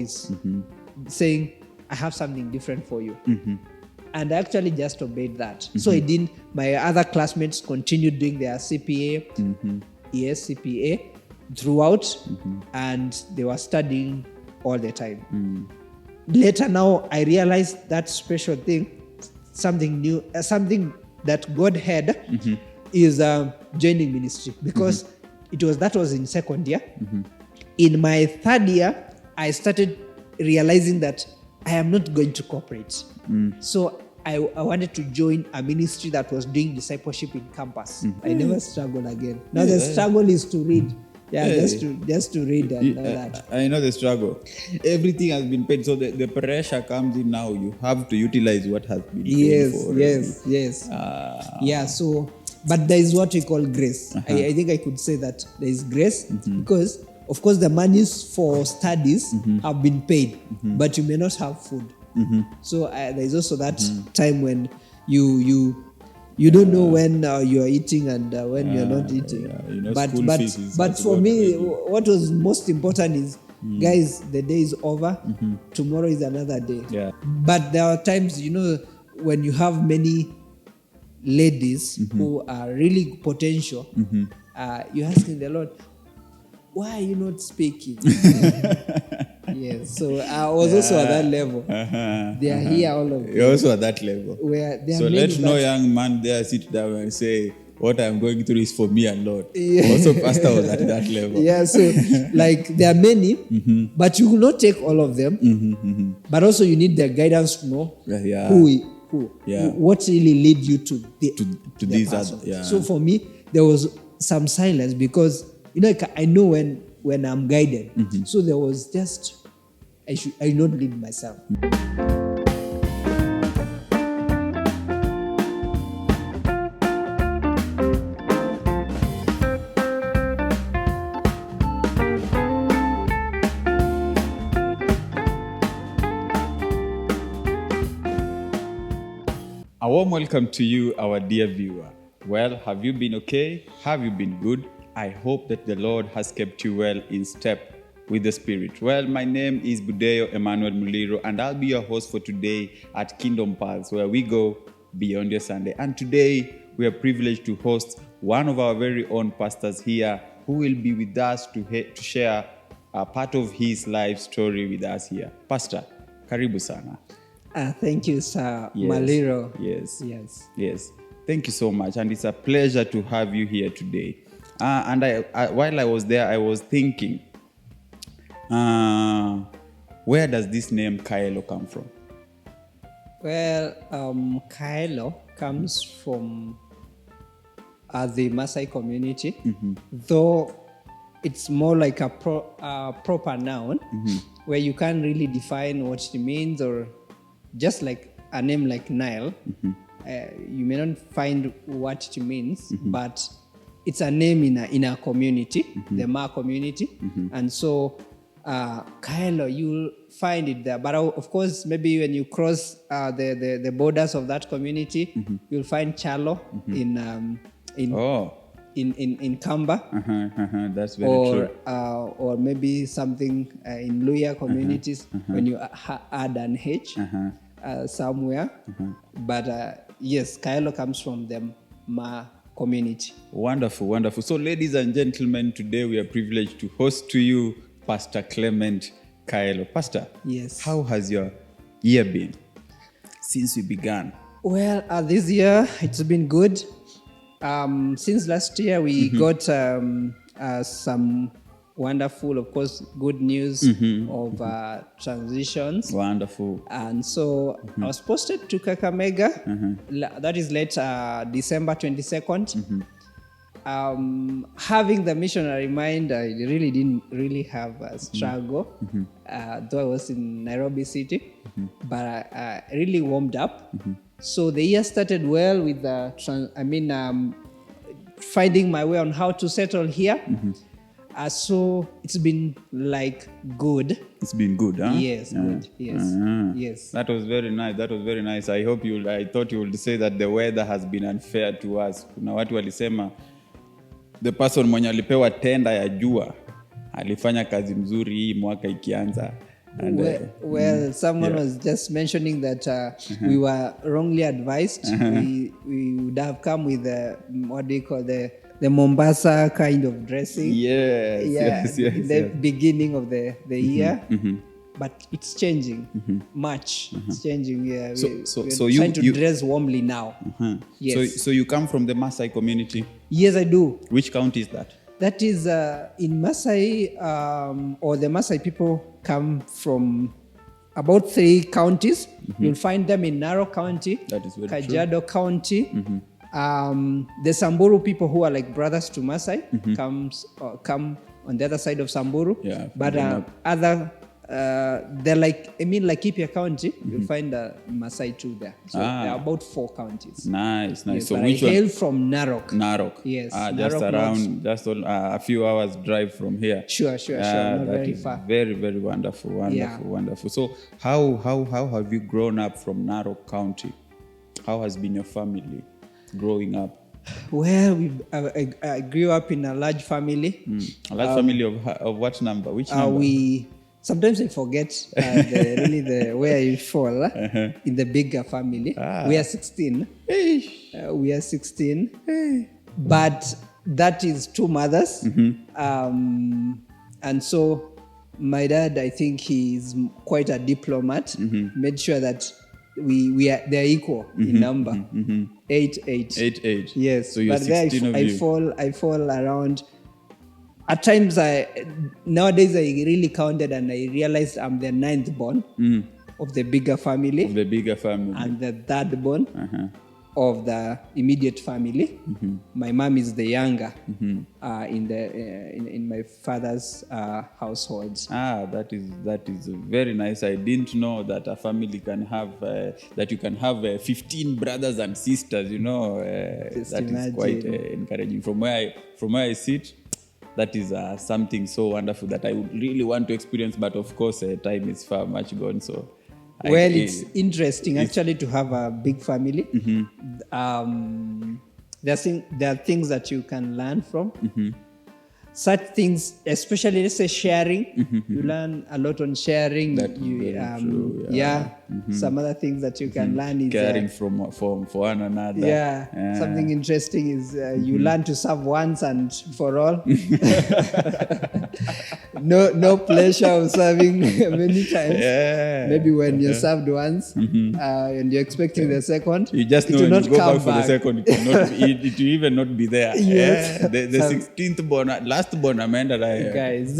voice saying, I have something different for you. And I actually just obeyed that. So I didn't. My other classmates continued doing their CPA, CPA throughout, and they were studying all the time. Later now, I realized that special thing, something new, something that God had is joining ministry, because that was in second year. In my third year, I started realizing that I am not going to cooperate. So I wanted to join a ministry that was doing discipleship in campus. I never struggled again. Now the struggle is to read. Just to read and all that. I know the struggle. Everything has been paid, so the pressure comes in now. You have to utilize what has been paid for. Yes. So, but there is what we call grace. I think I could say that there is grace because, of course, the monies for studies have been paid, but you may not have food. So there is also that time when you don't know when you're eating and when you're not eating. But for me, what was most important is, guys, the day is over. Tomorrow is another day. But there are times, when you have many ladies who are really potential, you're asking the Lord, why are you not speaking? Yes, so I was also at that level. They are here, all of them. You're also at that level. Where so let no young man there sit down and say, what I'm going through is for me and Lord. Also, Pastor was at that level. So there are many, but you will not take all of them. But also you need their guidance to know what really lead you to this person. So for me, there was some silence because I know when I'm guided. So there was just I not lead myself. A warm welcome to you, our dear viewer. Well, have you been okay? Have you been good? I hope that the Lord has kept you well in step with the Spirit. Well, my name is Budeyo Emmanuel Muliro, and I'll be your host for today at Kingdom Paths, where we go beyond your Sunday. And today, we are privileged to host one of our very own pastors here, who will be with us to share a part of his life story with us here. Pastor, karibu sana. Thank you, Sir Maliro. Yes. Thank you so much, and it's a pleasure to have you here today. And I while I was there, I was thinking, where does this name Kaelo come from? Well, Kaelo comes from the Maasai community, though it's more like a proper noun, where you can't really define what it means, or just like a name like Nile, you may not find what it means, but it's a name in a community, the Ma community, and so Kaelo, you'll find it there. But of course, maybe when you cross the borders of that community, you'll find Chalo in Kamba. That's very true. Or maybe something in Luya communities when you add an H somewhere. But yes, Kaelo comes from the Ma community. Wonderful. So, ladies and gentlemen, today we are privileged to host to you Pastor Clement Kaelo. Pastor, yes. How has your year been since we began? Well, this year it's been good. Since last year we got some wonderful, of course, good news of transitions. Wonderful. And so I was posted to Kakamega. That is late December 22nd. Having the missionary mind, I really didn't really have a struggle, though I was in Nairobi City, but I really warmed up. So the year started well with finding my way on how to settle here. So it's been good. It's been good, huh? Yes, good. Yes, yes. That was very nice. I thought you would say that the weather has been unfair to us. Kuna watu walisema the person mwenye alipewa tenda ya jua alifanya kazi mzuri hii mwaka ikianza, And, well, someone was just mentioning that we were wrongly advised. We would have come with what do you call the Mombasa kind of dressing. Yes. In the beginning of the year. But it's changing much. It's changing. Yeah, we're trying to dress warmly now. Yes. So you come from the Maasai community? Yes, I do. Which county is that? That is in Maasai, or the Maasai people come from about 3 counties. You'll find them in Narok County, That is very Kajiado County. The Samburu people, who are like brothers to Maasai, come on the other side of Samburu. Yeah, but they're like Laikipia County. You'll find Maasai too there. So there are about 4 counties. Nice. Yes, So but which I hail one? from Narok. Narok. Yes. Just Narok around, just a few hours drive from here. Sure. Not That very is far. very, very wonderful. Wonderful. So how have you grown up from Narok County? How has been your family growing up? Well, I grew up in a large family. A large family of what number? Which number? Sometimes I forget where I fall in the bigger family. We are 16. We are 16. But that is 2 mothers. And so my dad, I think he's quite a diplomat. Made sure that they're equal in number. 8. 8. Yes. So you're but 16 there I fall around. At times, nowadays I really counted and I realized I'm the 9th born of the bigger family. Of the bigger family. And the 3rd born of the immediate family. My mom is the younger in my father's household. That is very nice. I didn't know that a family can have that you can have 15 brothers and sisters. That imagine. Is quite encouraging. From where I sit, that is something so wonderful that I would really want to experience. But of course, time is far much gone. So. It's interesting actually to have a big family. There are things that you can learn from. Such things, especially let's say sharing. You learn a lot on sharing. That's very true. Some other things that you can learn is caring for one another. Something interesting is you learn to serve once and for all. No pleasure of serving many times. Maybe when you're served once and you're expecting the second, you just know when you go back for the second, it will even not be there. Yes. The 16th born, last born, Amanda. Guys.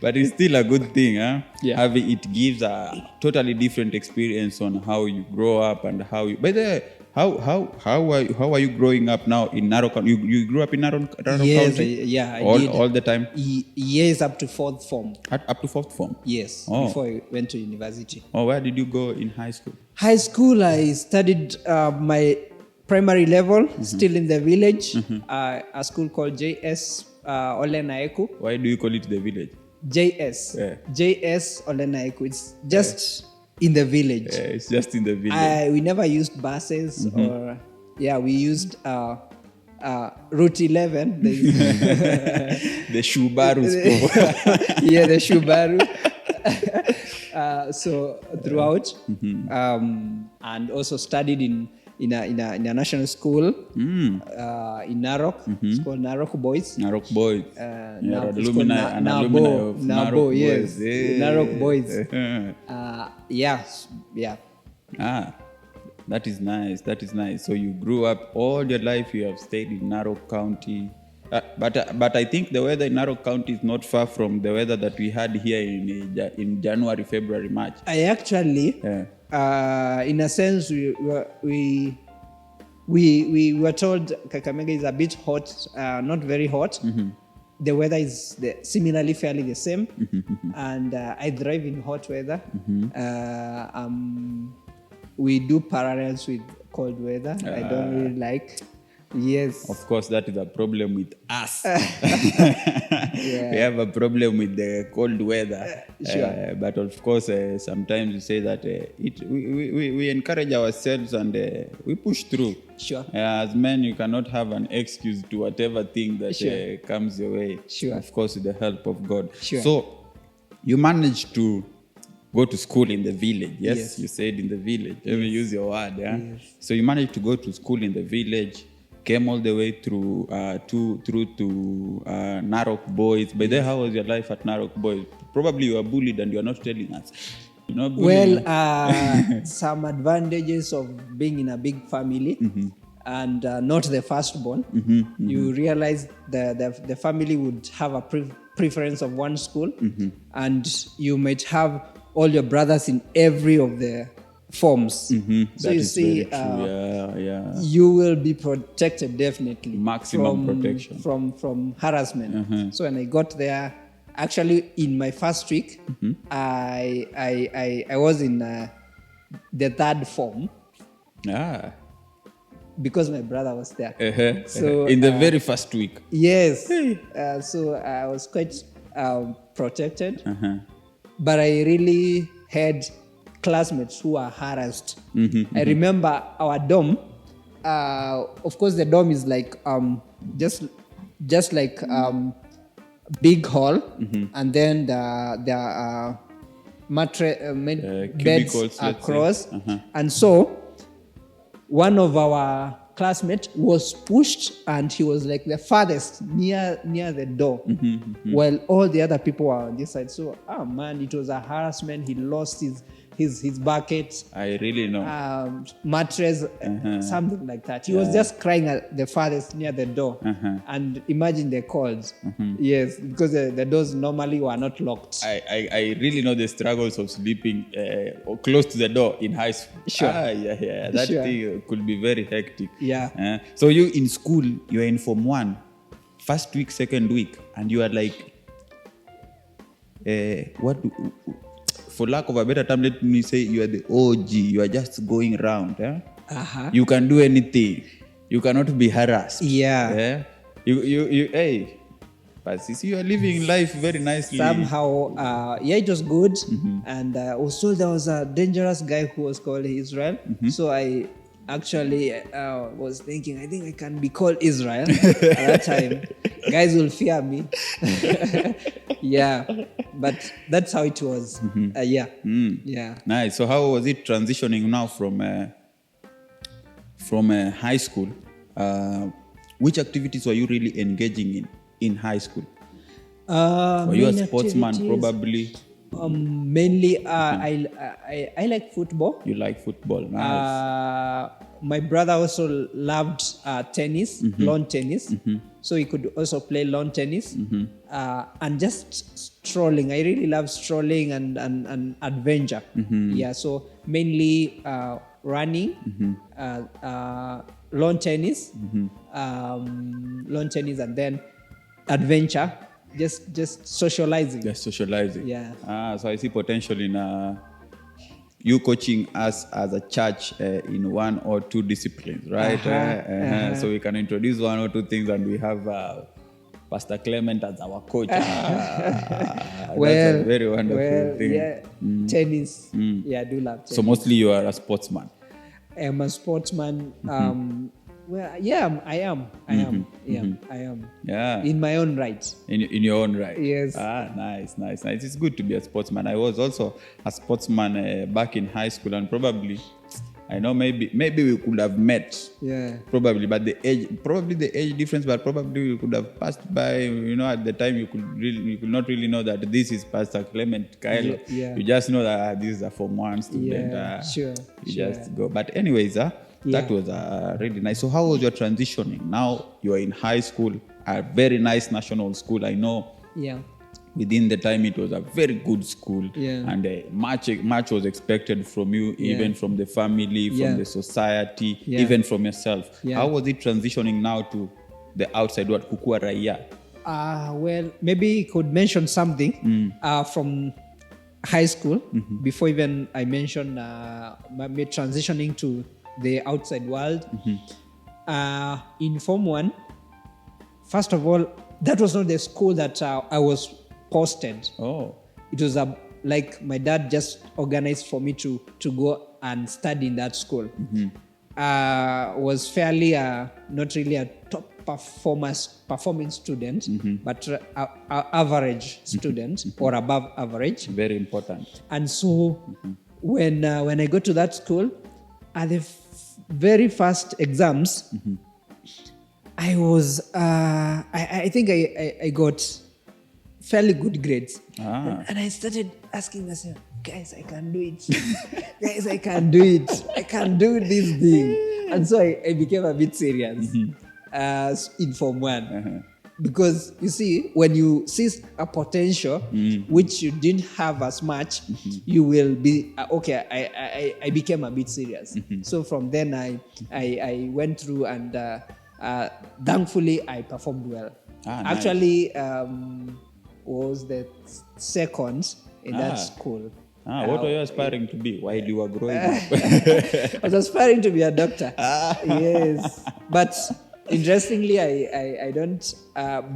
But it's still a good thing. It gives a totally different experience on how you grow up and how you. By the way, how are you growing up now in Narok County? You grew up in Narok County? I did. All the time? Yes, up to 4th form. Up to 4th form? Yes, before I went to university. Where did you go in high school? High school, I studied my primary level, still in the village, a school called JS Olenaeku. Why do you call it the village? JS. JS Olenaeku. It's just in the village. It's just in the village. We never used buses or... we used Route 11. The Shubaru school. The Shubaru. So throughout, and also studied in a national school in Narok. It's called Narok Boys. Narok Boys. Alumni of Narok yes. Boys. Yeah. Narok Boys. That is nice. So you grew up all your life. You have stayed in Narok County. But I think the weather in Narok County is not far from the weather that we had here in January, February, March. I actually, in a sense, we were told Kakamega is a bit hot, not very hot. The weather is similarly fairly the same, and I thrive in hot weather. We do parallels with cold weather. I don't really like. Yes. Of course, that is a problem with us. We have a problem with the cold weather. Sure. But of course, sometimes we say that we encourage ourselves and we push through. Sure. As men, you cannot have an excuse to whatever thing that comes your way. Sure. Of course, with the help of God. Sure. So, you managed to go to school in the village. Yes, Yes. you said in the village. Let me use your word. Yeah. Yes. So you managed to go to school in the village, came all the way through to Narok Boys. By then, how was your life at Narok Boys? Probably you were bullied and you are not telling us. You know, bullying. Well, some advantages of being in a big family and not the firstborn. You realize the family would have a preference of one school, and you might have all your brothers in every of the forms. So That you is see, very true. Yeah. you will be protected definitely. Maximum protection. From harassment. So when I got there, actually in my first week, I was in the third form because my brother was there. So in the very first week. yes, so I was quite protected, but I really had classmates who were harassed. I remember our dorm. Of course, the dorm is like just like big hall, and then the beds cubicles, across, and so one of our classmates was pushed, and he was like the farthest near the door, while all the other people were on this side. So, man, it was a harassment. He lost his bucket, I really know. mattress, something like that. He was just crying at the farthest near the door. And imagine the calls. Yes, because the doors normally were not locked. I really know the struggles of sleeping close to the door in high school. Sure. That thing could be very hectic. Yeah. So you in school, you are in Form 1, first week, second week, and you are like, for lack of a better term, let me say you are the OG. You are just going around. You can do anything. You cannot be harassed. Yeah. You hey, but you see, you are living life very nicely. Somehow, it was good. And also there was a dangerous guy who was called Israel. So I actually was thinking, I think I can be called Israel at that time. Guys will fear me. Yeah, but that's how it was. Yeah. Nice. So how was it transitioning now from high school? Which activities were you really engaging in high school? Were you a sportsman, probably? Mainly, I like football. You like football, nice. My brother also loved tennis, lawn tennis. So he could also play lawn tennis. And just strolling. I really love strolling and adventure. Yeah, so mainly running, lawn tennis, and then adventure. Just socializing. Yeah. So I see potential in you coaching us as a church in one or two disciplines, right? So we can introduce one or two things, and we have Pastor Clement as our coach. That's a very wonderful thing. Yeah, tennis. Yeah, I do love tennis. So mostly you are a sportsman. I am a sportsman. Well, yeah, I am. I am. Yeah. In my own right. In your own right. Yes. Nice. It's good to be a sportsman. I was also a sportsman back in high school, and probably, I know maybe we could have met. Yeah. Probably, but the age difference, but probably we could have passed by. You know, at the time you could not really know that this is Pastor Clement Kaelo. Yeah. You just know that this is a Form 1 student. Sure. Just go. But anyways, that was really nice. So how was your transitioning? Now you are in high school, a very nice national school. I know. Yeah. Within the time, it was a very good school, and much was expected from you, even from the family, from the society, even from yourself. How was it transitioning now to the outside world, kukua raia? Well, maybe I could mention something from high school before even I mention me transitioning to the outside world. In Form 1, first of all, that was not the school that I was posted. It was like my dad just organized for me to go and study in that school. Was fairly not really a performing student, but average student or above average. Very important. And so when I go to that school, at the very first exams, I was I think I got fairly good grades. And I started asking myself, guys, I can do it. Guys, I can do it. I can do this thing. And so I became a bit serious in Form 1. Because you see, when you see a potential which you didn't have as much, you will be, I became a bit serious. So from then I went through and thankfully I performed well. Actually, was the second in that school. What were you aspiring to be while you were growing up? I was aspiring to be a doctor. Yes. But interestingly, I don't,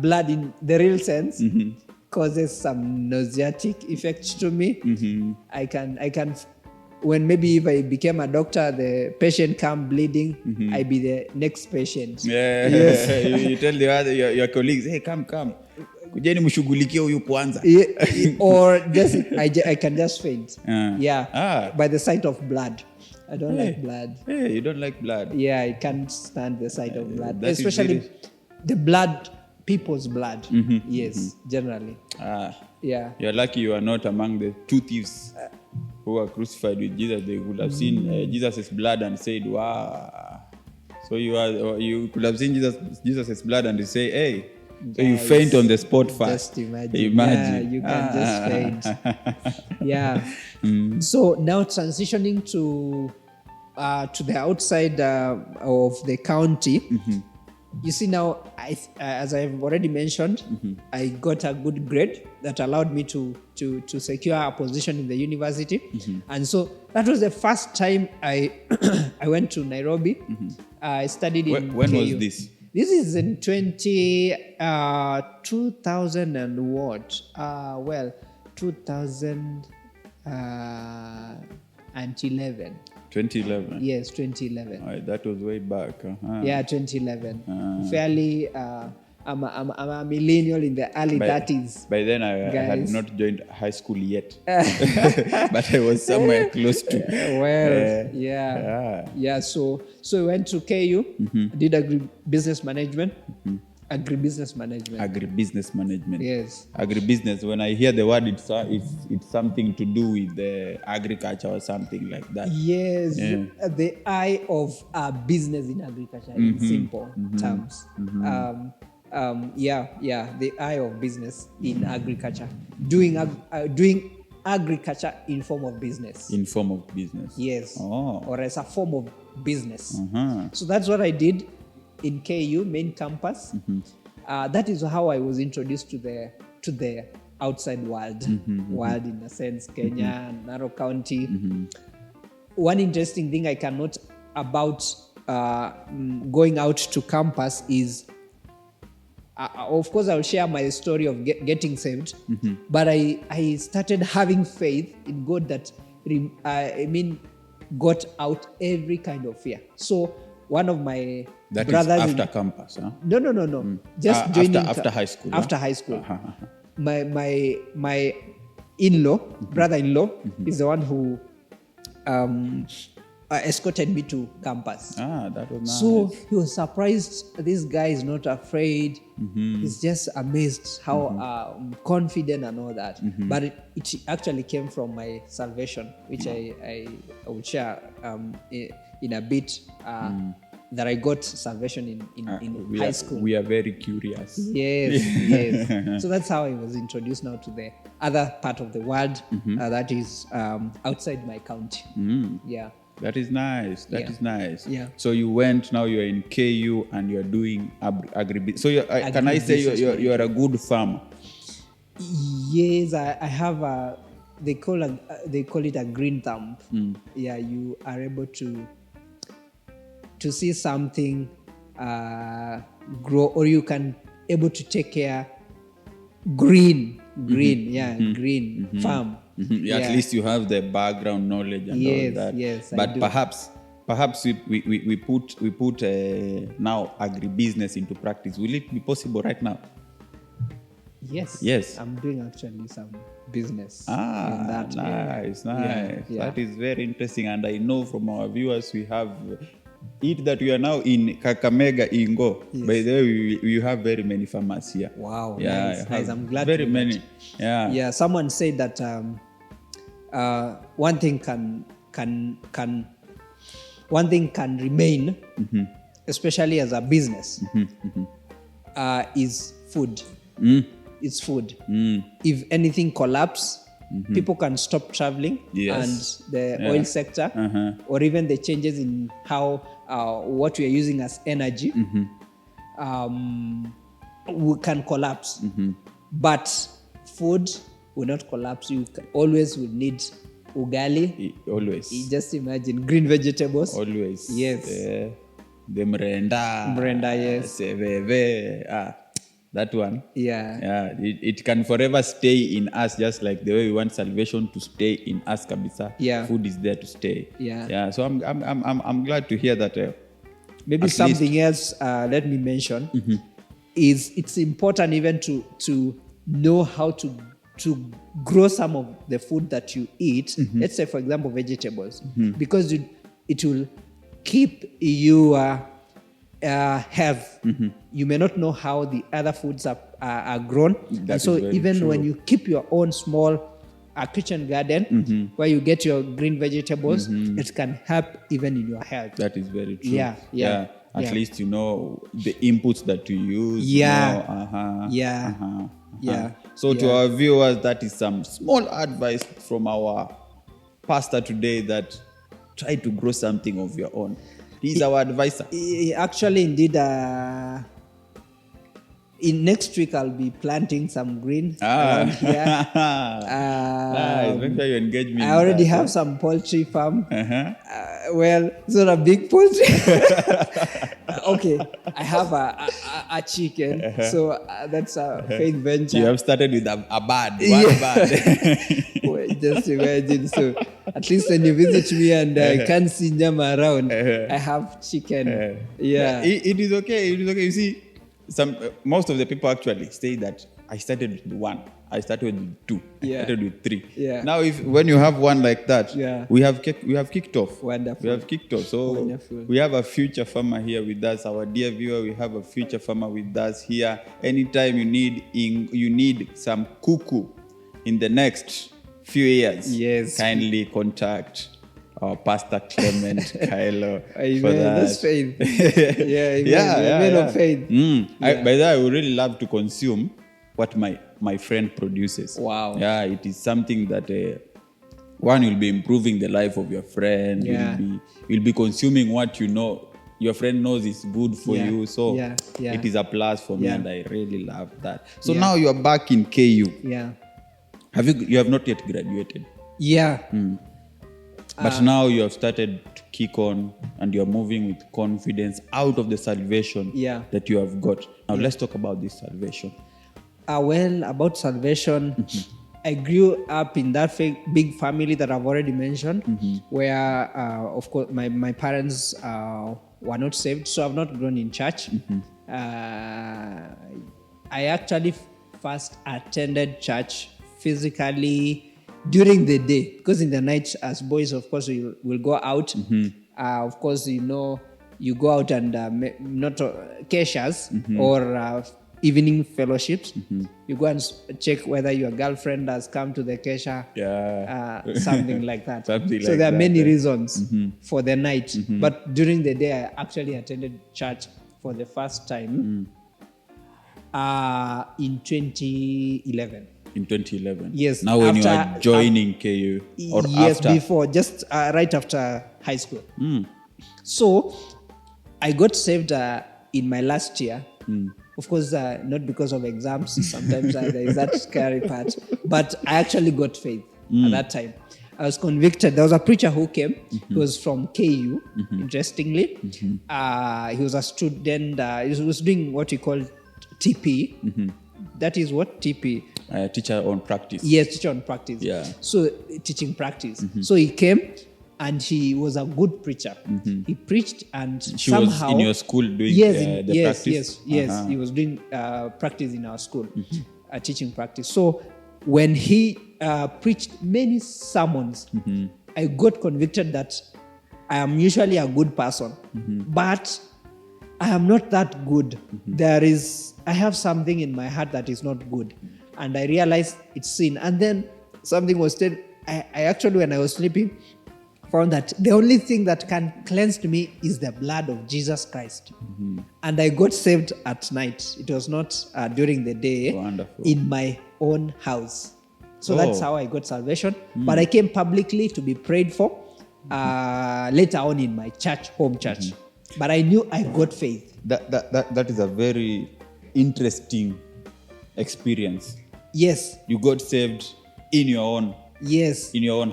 blood in the real sense causes some nauseatic effect to me. I can, when maybe if I became a doctor, the patient come bleeding, I be the next patient. Yes. you tell your colleagues, hey, come. Kujeni mshughulikie huyu kwanza. Or just I can just faint. By the sight of blood. I don't like blood. Hey, you don't like blood? Yeah, I can't stand the sight of blood. Especially the blood, people's blood. Yes, generally. Yeah. You're lucky you are not among the two thieves who were crucified with Jesus. They would have seen Jesus' blood and said, wow. So you could have seen Jesus' blood and you say, hey. So you faint on the spot first. Just imagine. Yeah, you can just faint. Yeah. So now transitioning to the outside of the county. You see now, as I've already mentioned, I got a good grade that allowed me to secure a position in the university. And so that was the first time I went to Nairobi. I studied in When KU. was this? This is in 2000 and what? 2011. 2011. Yes, 2011. Right, that was way back. Yeah, 2011. Fairly, I'm a millennial in the early 30s. By then, I had not joined high school yet, but I was somewhere close to. So I went to KU, did agribusiness management. Agribusiness management. Yes. Agribusiness. When I hear the word, it's something to do with the agriculture or something like that. Yes. The eye of business in agriculture in simple terms. The eye of business in agriculture. Doing agriculture in form of business. In form of business. Yes. Oh. Or as a form of business. So that's what I did in KU main campus. That is how I was introduced to the outside world. World in a sense, Kenya, Narok County. One interesting thing I can note about going out to campus is, of course, I'll share my story of getting saved, but I started having faith in God that, got out every kind of fear. So one of my brothers... That is after campus, huh? No. Just joining... After high school. After high school. My in-law, brother-in-law, is the one who escorted me to campus. That was nice. So he was surprised. This guy is not afraid. He's just amazed how confident and all that. But it actually came from my salvation, which I will share in a bit. That I got salvation in high school. We are very curious. Yes. So that's how I was introduced now to the other part of the world that is outside my county. Yeah. That is nice. That is nice. Yeah. So you went, now you're in KU and you're doing agribusiness. So can I say you're a good farmer? Yes, I have they call it a green thumb. Yeah, you are able to see something grow, or you can able to take care. Green farm. At least you have the background knowledge and all that. Yes, but perhaps perhaps we put now agribusiness into practice. Will it be possible right now? Yes. I'm doing actually some business. Nice. That is very interesting. And I know from our viewers, we have it that we are now in Kakamega, Ingo. Yes. By the way, we have very many farmers here. Wow, yeah, nice. I'm glad very to many. That. Yeah, someone said that one thing can remain, especially as a business, is food. It's food. If anything collapses, people can stop traveling, yes. and the oil sector, or even the changes in how what we are using as energy, we can collapse. But food will not collapse. You always will need ugali. Always. You just imagine green vegetables. Always. Yes. The mrenda. Yes. Seveve. That one. Yeah. It can forever stay in us, just like the way we want salvation to stay in us, kabisa. Yeah. Food is there to stay. Yeah. So I'm glad to hear that. Maybe something else. Let me mention is it's important even to know how to grow some of the food that you eat. Let's say, for example, vegetables, because it will keep you health. You may not know how the other foods are grown. And so even when you keep your own small kitchen garden where you get your green vegetables, it can help even in your health. That is very true. Yeah. At least you know the inputs that you use. So to our viewers, that is some small advice from our pastor today, that try to grow something of your own. He's our advisor. Actually, indeed, in next week I'll be planting some green around here. Nice. Make sure you engage me. I already have some poultry farm. Well, it's not a big poultry. Okay, I have a chicken, so that's a faith venture. You have started with a bird, one bird. Wait, just imagine. So at least when you visit me and I can't see nyama around, I have chicken. Yeah. It is okay. It is okay. You see, most of the people actually say that I started with one, I started with two, I started with three. Now, when you have one like that, we have kicked off. Wonderful. We have kicked off. So wonderful. We have a future farmer here with us. Our dear viewer, we have a future farmer with us here. Anytime you need some cuckoo in the next few years, kindly contact our Pastor Clement Kaelo. For that. That's faith. Amen of faith. By the way, I would really love to consume what my friend produces. Wow. Yeah, it is something that one will be improving the life of your friend. You'll be consuming what you know your friend knows is good for you. So it is a plus for me, and I really love that. So now you are back in KU. Yeah. You have not yet graduated? Yeah. But now you have started to kick on, and you're moving with confidence out of the salvation that you have got. Now let's talk about this salvation. Well, about salvation, I grew up in that big family that I've already mentioned, where, of course, my parents were not saved, so I've not grown in church. I actually first attended church physically during the day, because in the night, as boys, of course, we will go out. Of course, you go out and not keishas or evening fellowships. You go and check whether your girlfriend has come to the keisha, something like that. So there are many reasons for the night. But during the day, I actually attended church for the first time in 2011. In 2011? Yes. Now when you are joining KU? Or after? Before, just right after high school. So I got saved in my last year. Of course, not because of exams. Sometimes there is that scary part. But I actually got faith at that time. I was convicted. There was a preacher who came. He was from KU, interestingly. He was a student. He was doing what we call TP. That is what TP? Teacher on practice. Yes, teacher on practice. Yeah. So teaching practice. So he came and he was a good preacher. He preached, and She somehow was in your school doing yes, the yes, practice? yes. He was doing practice in our school, teaching practice. So when he preached many sermons, I got convicted that I am usually a good person, but I am not that good. I have something in my heart that is not good, and I realized it's sin. And then something was said. I actually, when I was sleeping, found that the only thing that can cleanse me is the blood of Jesus Christ. And I got saved at night. It was not during the day. Wonderful. In my own house. So that's how I got salvation. But I came publicly to be prayed for later on in my church, home church. But I knew I got faith. That is a very interesting experience. Yes. You got saved in your own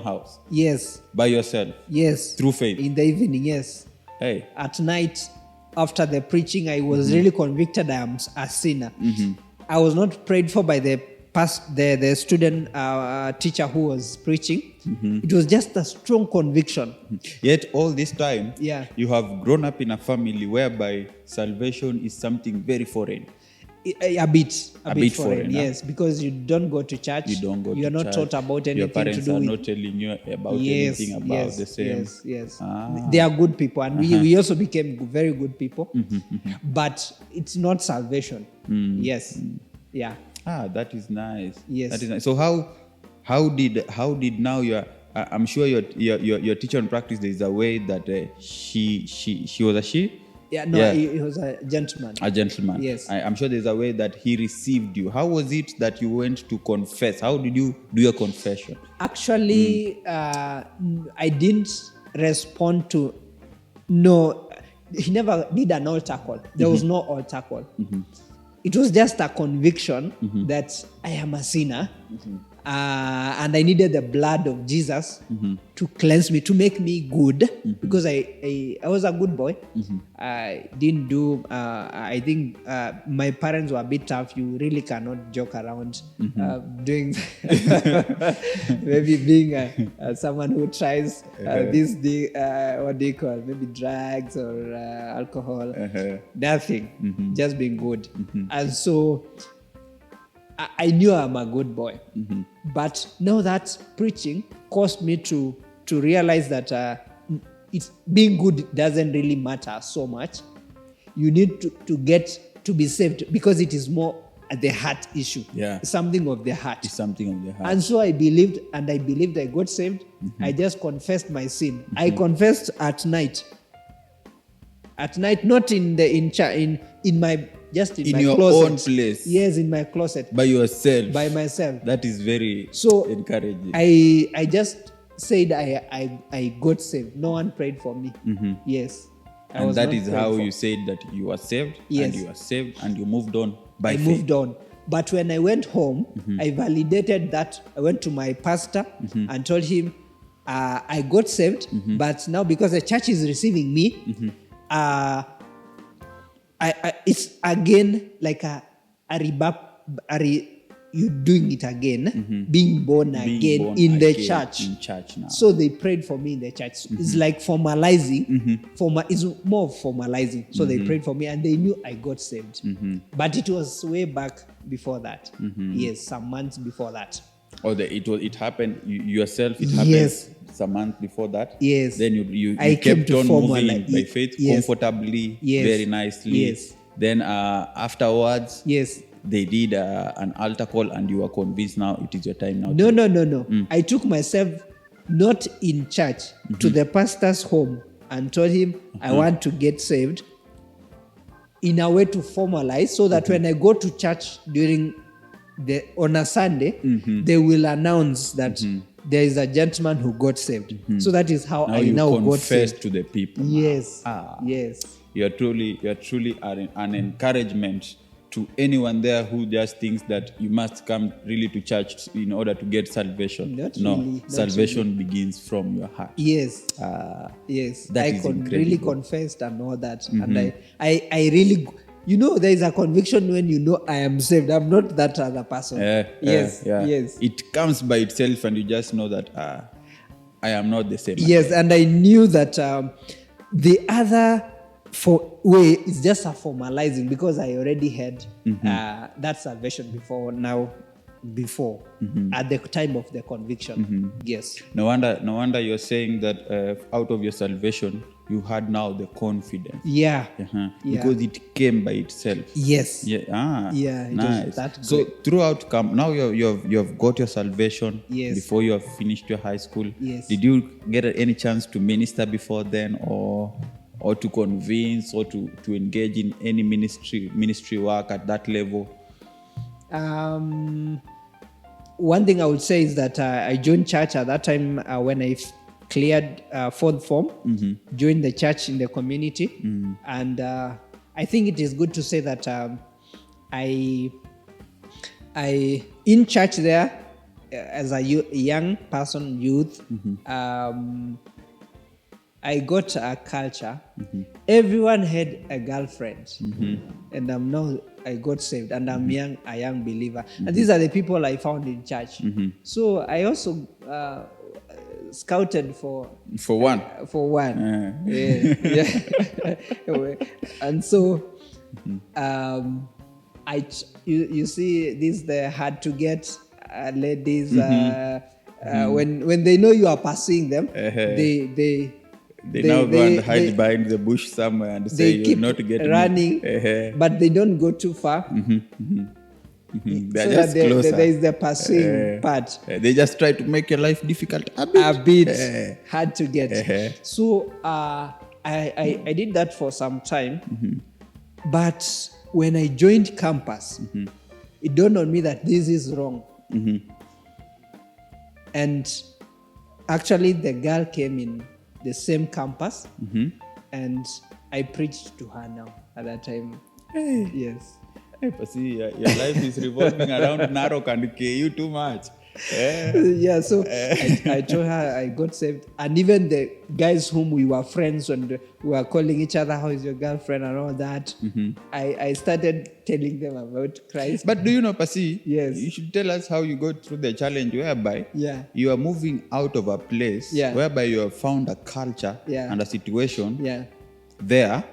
house. Yes. By yourself. Yes. Through faith. In the evening, yes. Hey. At night, after the preaching, I was really convicted I am a sinner. I was not prayed for by the student teacher who was preaching. It was just a strong conviction. Yet all this time, Yeah. you have grown up in a family whereby salvation is something very foreign. A bit foreign, yes, because you don't go to church. You don't go to church. You're not taught about anything Your parents to do are with. not telling you about anything about the same. Yes. Ah. They are good people, and we also became very good people. But it's not salvation. Yes. Yeah. That is nice. Yes. That is nice. So how did now I'm sure your teacher in practice, there is a way that she was a she. Yeah, no, he was a gentleman. A gentleman. Yes. I'm sure there's a way that he received you. How was it that you went to confess? How did you do your confession? Actually, I didn't respond to. No, he never did an altar call. There was no altar call. It was just a conviction that I am a sinner. And I needed the blood of Jesus to cleanse me, to make me good, because I was a good boy. I didn't do, I think my parents were a bit tough. You really cannot joke around doing, maybe being someone who tries this thing, what do you call, maybe drugs or alcohol, nothing, just being good. And so I knew I'm a good boy. But now that preaching caused me to realize that it's being good doesn't really matter so much. You need to get to be saved, because it is more the heart issue. Yeah. Something of the heart. It's something of the heart. And so I believed I got saved. I just confessed my sin. I confessed at night. At night, not in my just in my your closet. Own place. Yes, in my closet. By yourself. By myself. That is very encouraging. I just said I got saved. No one prayed for me. Yes. And that is how you said that you are saved. Yes. And you are saved and you moved on by faith. I moved on. But when I went home, I validated that. I went to my pastor and told him I got saved, but now because the church is receiving me, it's again like you doing it again, being born again in the church. In church now. So they prayed for me in the church. It's like formalizing. It's more of formalizing. So they prayed for me, and they knew I got saved. But it was way back before that. Yes, some months before that. It happened yourself. It happened. Yes. Some month before that. Yes. Then you I kept on moving by yes. faith, Yes. comfortably, Yes. very nicely. Yes. Then afterwards, Yes. they did an altar call, and you were convinced now it is your time now. No. I took myself not in church to the pastor's home and told him I want to get saved, in a way to formalize, so that when I go to church on a Sunday, they will announce that there is a gentleman who got saved. So that is how I now got saved to the people. Yes. Yes. You're truly an encouragement to anyone there who just thinks that you must come really to church in order to get salvation. Salvation begins from your heart. Yes. Yes. That is really confessed and all that. And I really, there is a conviction when you know I am saved. I'm not that other person. Yes. It comes by itself, and you just know that I am not the same. Yes, and I knew that the other way is just a formalizing, because I already had that salvation before at the time of the conviction. Yes. No wonder you're saying that out of your salvation you had now the confidence. Yeah. Because it came by itself. Yes. Yeah. Yeah. Nice. That so throughout now you've got your salvation. Yes. Before you have finished your high school. Yes. Did you get any chance to minister before then, or to convince, or to engage in any ministry work at that level? One thing I would say is that I joined church at that time when I cleared fourth form, joined the church in the community. And I think it is good to say that I in church there, as a young person, youth, I got a culture. Everyone had a girlfriend, and I got saved, and I'm a young believer. And these are the people I found in church. So I also scouted for one. Yeah. And so you see, these the hard to get ladies. When they know you are pursuing them, they now go and hide behind the bush somewhere and say you're not getting running, but they don't go too far. They're just closer. There is the pursuing part. They just try to make your life difficult a bit hard to get. So I did that for some time, but when I joined campus, it dawned on me that this is wrong. And actually, the girl came in the same campus, and I preached to her now at that time. Yes. Hey, see, your life is revolving around Narok and KU too much. Yeah, so I told her I got saved. And even the guys whom we were friends and we were calling each other, how is your girlfriend and all that, I started telling them about Christ. But do you know, Pasi? Yes. You should tell us how you got through the challenge whereby you are moving out of a place whereby you have found a culture and a situation there.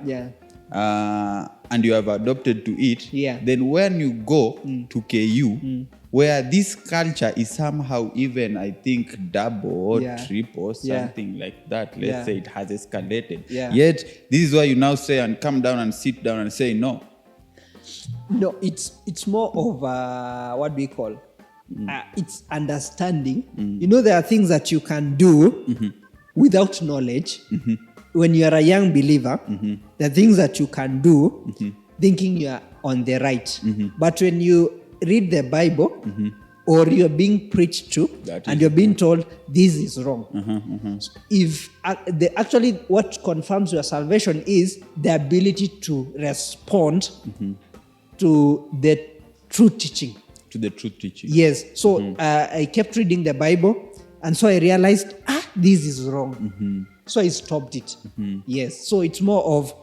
And you have adopted to it. Then when you go to KU, where this culture is somehow even, I think, double or triple, something like that. Let's say it has escalated. Yet, this is why you now say and come down and sit down and say no. No, it's more of what we call, it's understanding. You know, there are things that you can do without knowledge. When you are a young believer, the things that you can do, thinking you are on the right. But when you read the Bible, or you're being preached to, and you're being told this is wrong. If actually what confirms your salvation is the ability to respond to the true teaching. To the true teaching. Yes. So I kept reading the Bible, and so I realized, this is wrong. So I stopped it. Yes. So it's more of,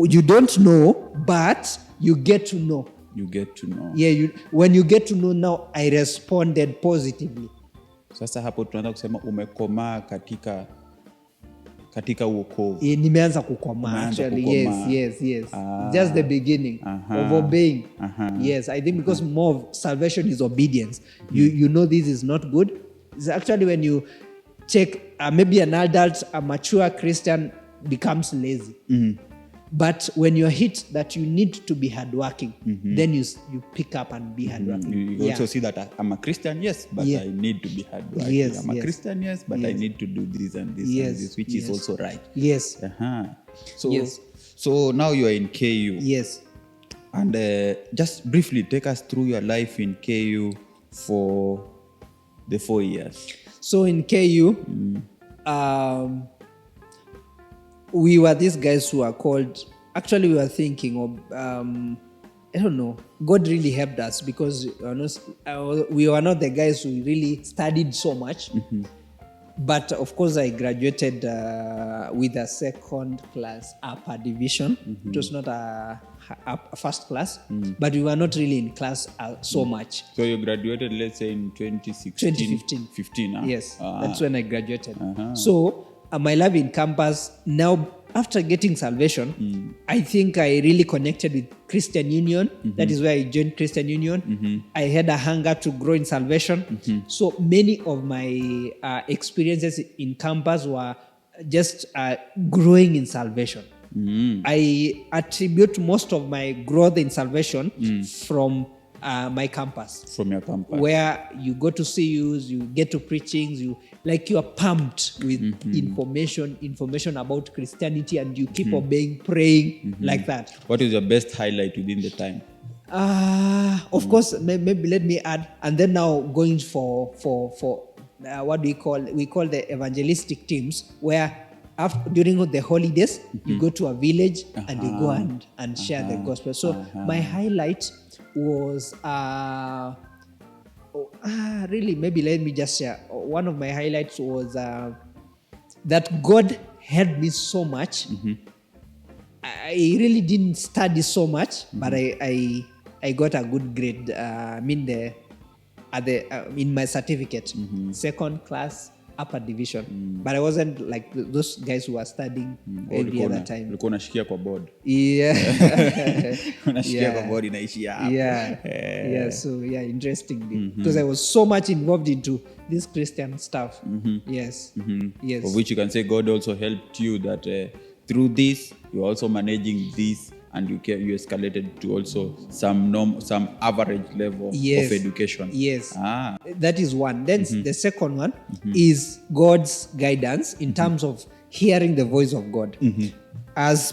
you don't know, but you get to know. You get to know. Yeah, when you get to know now, I responded positively. Sasa hapo tunaanza kusema umekomaa katika uokovu. Nimeanza kukomaa actually. Yes. Just the beginning of obeying. Yes, I think because more of salvation is obedience. You know this is not good. It's actually when you check, maybe an adult, a mature Christian becomes lazy. But when you're hit that you need to be hardworking, then you pick up and be hardworking. You also see that I'm a Christian, yes, but I need to be hardworking. I'm a Christian, yes, but I need to do this and this and this, which is also right. Yes. So now you are in KU. Yes. And just briefly take us through your life in KU for the 4 years. So in KU, we were these guys who are called, actually we were thinking of, I don't know, God really helped us because we were not the guys who really studied so much. But of course, I graduated with a second class upper division. It was not a first class, but we were not really in class so much. So you graduated, let's say, in 2016? 15, huh? Yes, that's when I graduated. So my love in campus, now after getting salvation, I think I really connected with Christian Union. That is where I joined Christian Union. I had a hunger to grow in salvation. So many of my experiences in campus were just growing in salvation. I attribute most of my growth in salvation from my campus. From your campus. Where you go to CUs, you get to preachings, you are pumped with information about Christianity, and you keep obeying, praying, like that. What is your best highlight within the time? Of course, maybe let me add, and then now going for what we call the evangelistic teams, where during the holidays, you go to a village and you go and share the gospel. So my highlight was really, maybe let me just share. One of my highlights was that God helped me so much. I really didn't study so much, but I got a good grade. In my certificate, second class upper division, but I wasn't like those guys who were studying every other time. Ulikuwa unashikia kwa board. Yeah. Unashikia kwa board inaishia hapo. Yeah, so interesting, because I was so much involved into this Christian stuff. Yes. For which you can say God also helped you that through this you're also managing this, and you escalated to also some average level of education. Yes. That is one. Then the second one is God's guidance in terms of hearing the voice of God. As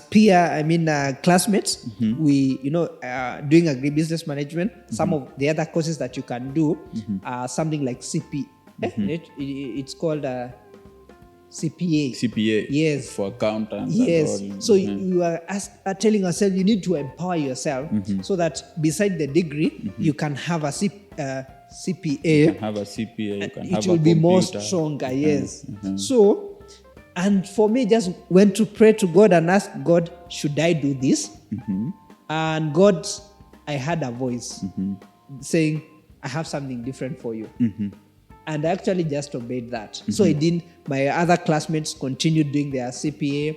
classmates, we, doing agribusiness management, some of the other courses that you can do are something like CP. It's called CPA. Yes. For accountants. Yes. So you are telling yourself you need to empower yourself so that beside the degree, you can have a CPA. You can have a CPA. You can have a computer. It will be more stronger. Yes. So, and for me, just went to pray to God and ask God, should I do this? And God, I had a voice saying, I have something different for you. And I actually just obeyed that. So I didn't. My other classmates continued doing their CPA,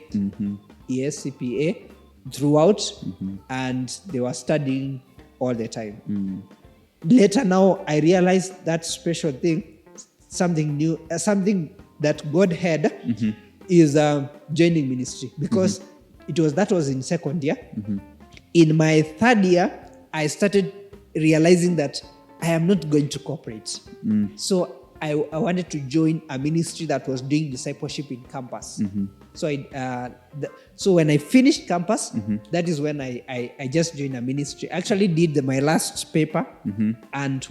CPA throughout, and they were studying all the time. Later now, I realized that special thing, something new, something that God had is joining ministry, because that was in second year. In my third year, I started realizing that I am not going to cooperate. So I wanted to join a ministry that was doing discipleship in campus. So so when I finished campus, that is when I just joined a ministry. I actually did my last paper and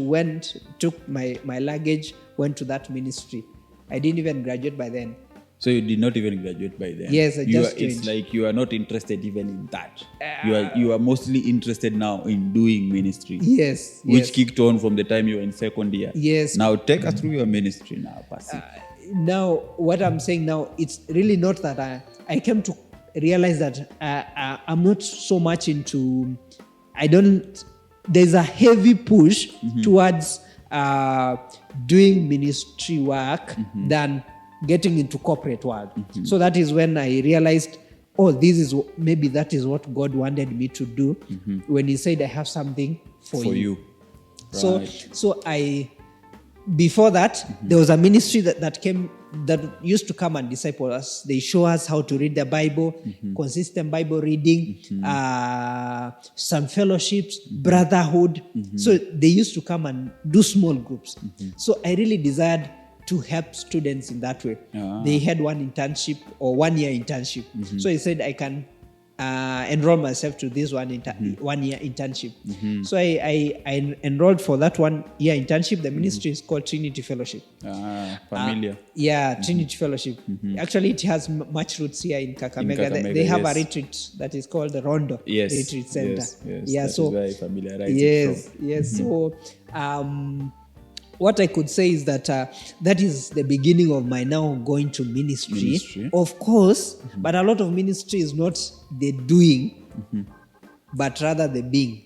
took my luggage, went to that ministry. I didn't even graduate by then. So you did not even graduate by then? Yes, I just joined. It's like you are not interested even in that. You are mostly interested now in doing ministry. Yes. Which kicked on from the time you were in second year. Yes. Now take us through your ministry now, Pastor. Now, what I'm saying now, it's really not that I came to realize that I'm not so much into, there's a heavy push towards doing ministry work than getting into corporate world. So that is when I realized, maybe that is what God wanted me to do when he said, I have something for you. Right. So before that, there was a ministry that used to come and disciple us. They show us how to read the Bible, consistent Bible reading, some fellowships, brotherhood. So they used to come and do small groups. So I really desired to help students in that way. They had one internship or 1 year internship. So he said, I can enroll myself to this 1 year internship. So I enrolled for that 1 year internship. The ministry is called Trinity Fellowship. Familiar. Trinity Fellowship. Actually, it has much roots here in Kakamega. They have a retreat that is called the Rondo Retreat Center. Yes, that is very familiar. Yes. So what I could say is that that is the beginning of my now going to ministry. Of course, but a lot of ministry is not the doing, but rather the being.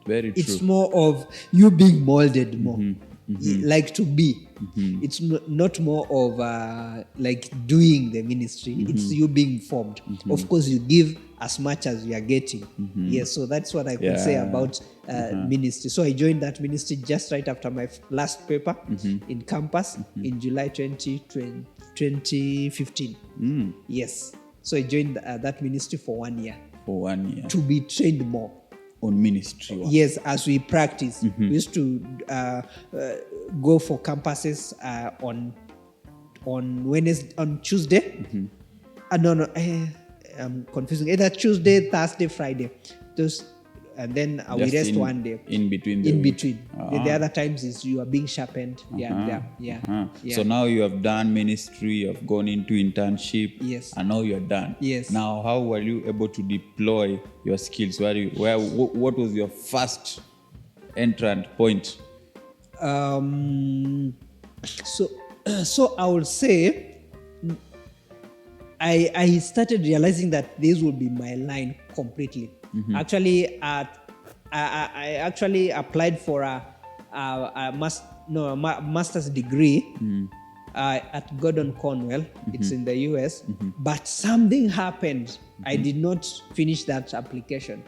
Very true. It's more of you being molded more, like to be. It's not more of like doing the ministry. It's you being formed. Of course, you give as much as you are getting. Yes, so that's what I could say about ministry. So I joined that ministry just right after my last paper in campus in July 2015. Yes, so I joined that ministry for 1 year. For 1 year. To be trained more. On ministry work. Yes, as we practice. We used to go for campuses on Wednesday, on Tuesday. I'm confusing. Either Tuesday, Thursday, Friday. Those, and then we rest 1 day. In between. The other times is you are being sharpened. So now you have done ministry, you have gone into internship. Yes. And now you are done. Yes. Now, how were you able to deploy your skills? What was your first entrant point? So I would say I started realizing that this would be my line completely. Actually, I actually applied for a master's degree at Gordon Cornwell. It's in the US. But something happened. I did not finish that application.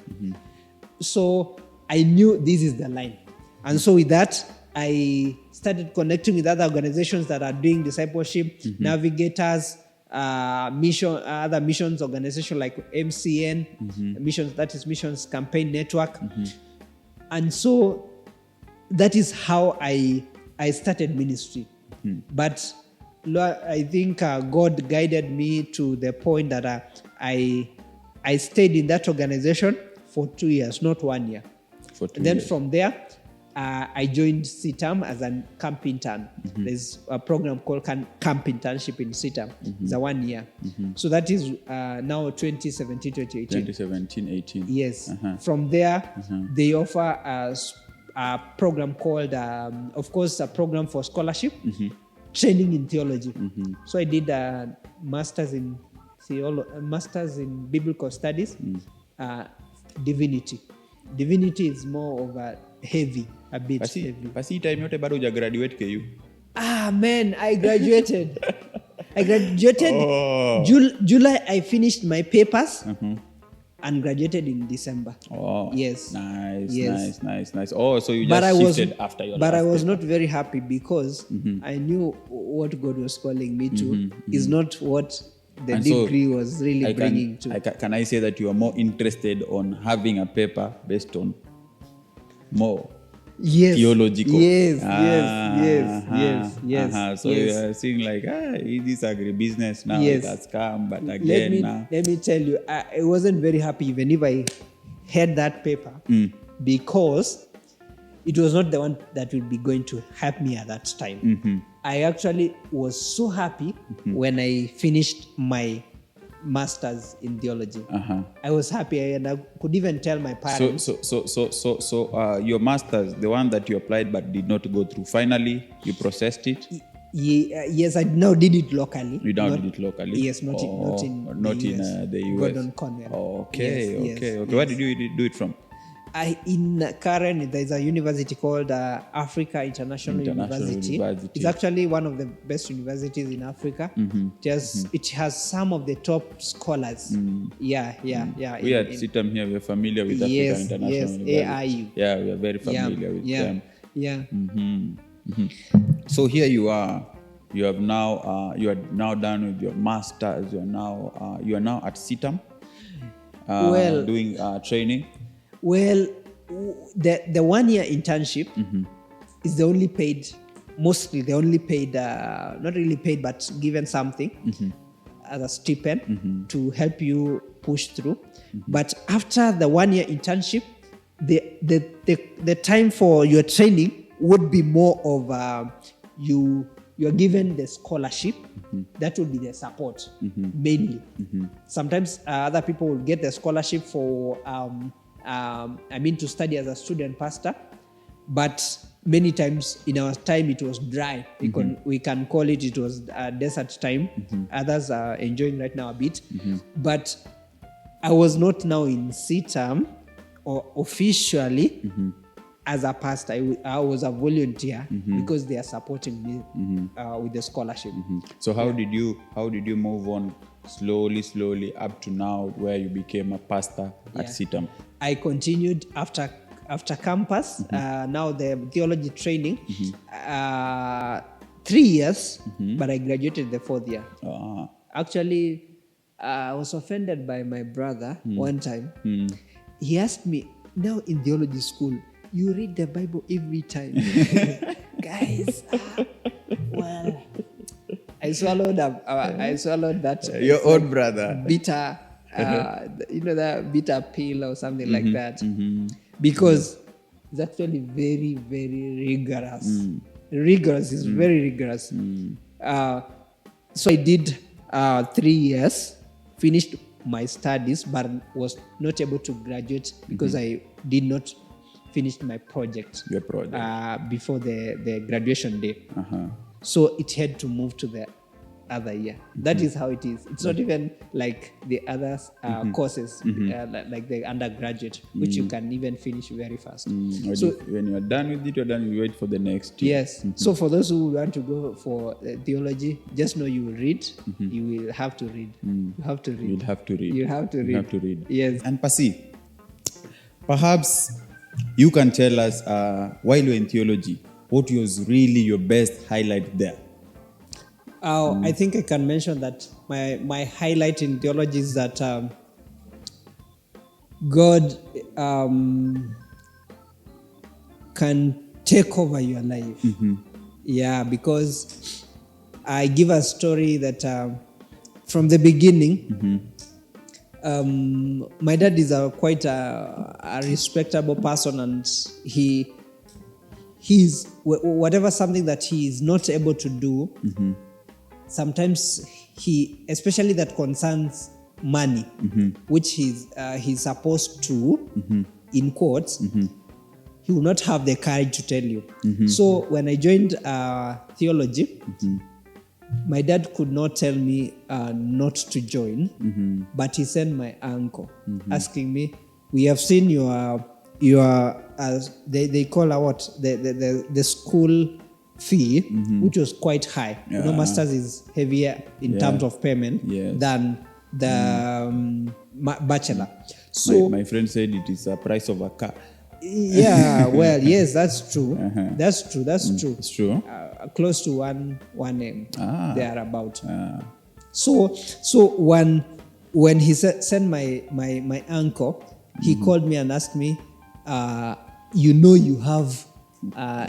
So I knew this is the line. And so with that, I started connecting with other organizations that are doing discipleship, navigators, other missions organization like MCN, missions, that is Missions Campaign Network. And so that is how I started ministry. But I think God guided me to the point that I stayed in that organization for 2 years, not 1 year. And then from there, I joined CITAM as a camp intern. There's a program called Camp Internship in CITAM. It's a 1 year. So that is now 2017-2018. Yes. From there, they offer a program called, of course, a program for scholarship, training in theology. So I did a master's in biblical studies, divinity. Divinity is more of a heavy, a bit heavy. Basi time yote bado huja graduate KU. Man, I graduated. July I finished my papers and graduated in December. Yes. Nice. Oh, so you just shifted after your But I was not very happy because I knew what God was calling me to is not what the degree was really bringing to. Can I say that you are more interested on having a paper based on more theological? Yes. So you are seeing like, this agribusiness now, it has come, but again let me tell you, I wasn't very happy even if I had that paper because it was not the one that would be going to help me at that time. I actually was so happy when I finished my master's in theology. I was happy and I could even tell my parents. So your master's, the one that you applied but did not go through, finally you processed it? Yes, I now did it locally. You now did it locally? Yes, not in the US. Gordon Cornwell. Okay. Where did you do it from? In Karen, there's a university called Africa International University. It's actually one of the best universities in Africa. It has some of the top scholars. We at CITAM here, we're familiar with Africa International University. AIU. Yeah, we are very familiar with them. So here you are. You are now done with your masters. You are now at CITAM, doing training. Well, the 1 year internship is the only paid, not really paid, but given something as a stipend to help you push through. But after the 1 year internship, the time for your training would be more of you're given the scholarship. That will be the support mainly. Sometimes other people will get the scholarship for to study as a student pastor, but many times in our time it was dry. We can call it was a desert time. Others are enjoying right now a bit. But I was not now in CITAM or officially as a pastor. I was a volunteer because they are supporting me with the scholarship. So how did you move on slowly up to now where you became a pastor at CITAM? I continued after campus. Now the theology training, 3 years, but I graduated the 4th year. Actually, I was offended by my brother one time. He asked me, now in theology school, you read the Bible every time. Guys, well, I swallowed that. Your own brother. Bitter, that bitter pill or something like that. Because it's actually very, very rigorous. Rigorous is very rigorous. So I did 3 years, finished my studies, but was not able to graduate because I did not finish my project. Your project. Before the graduation day. So it had to move to the other year. That is how it is. It's not even like the other courses, like the undergraduate, which you can even finish very fast. So when you're done with it, you wait for the next year. Yes. So for those who want to go for theology, just know you will read. You will have to read. You have to read. You'll have to read. You have to read. You have to read. Yes. And Pasi, perhaps you can tell us, while you're in theology, what was really your best highlight there? I think I can mention that my highlight in theology is that God can take over your life. Yeah, because I give a story that from the beginning, my dad is quite a respectable person, and he's whatever something that he is not able to do. Sometimes especially that concerns money, which he's supposed to, in quotes, he will not have the courage to tell you. So when I joined theology, my dad could not tell me not to join, but he sent my uncle asking me, we have seen your they call what the school fee, which was quite high. Masters is heavier in terms of payment than the bachelor. So my friend said it is the price of a car. Yeah, well, yes, that's true. That's true. It's true. Close to 1 M. They are about. So when he sent my uncle, he called me and asked me, you have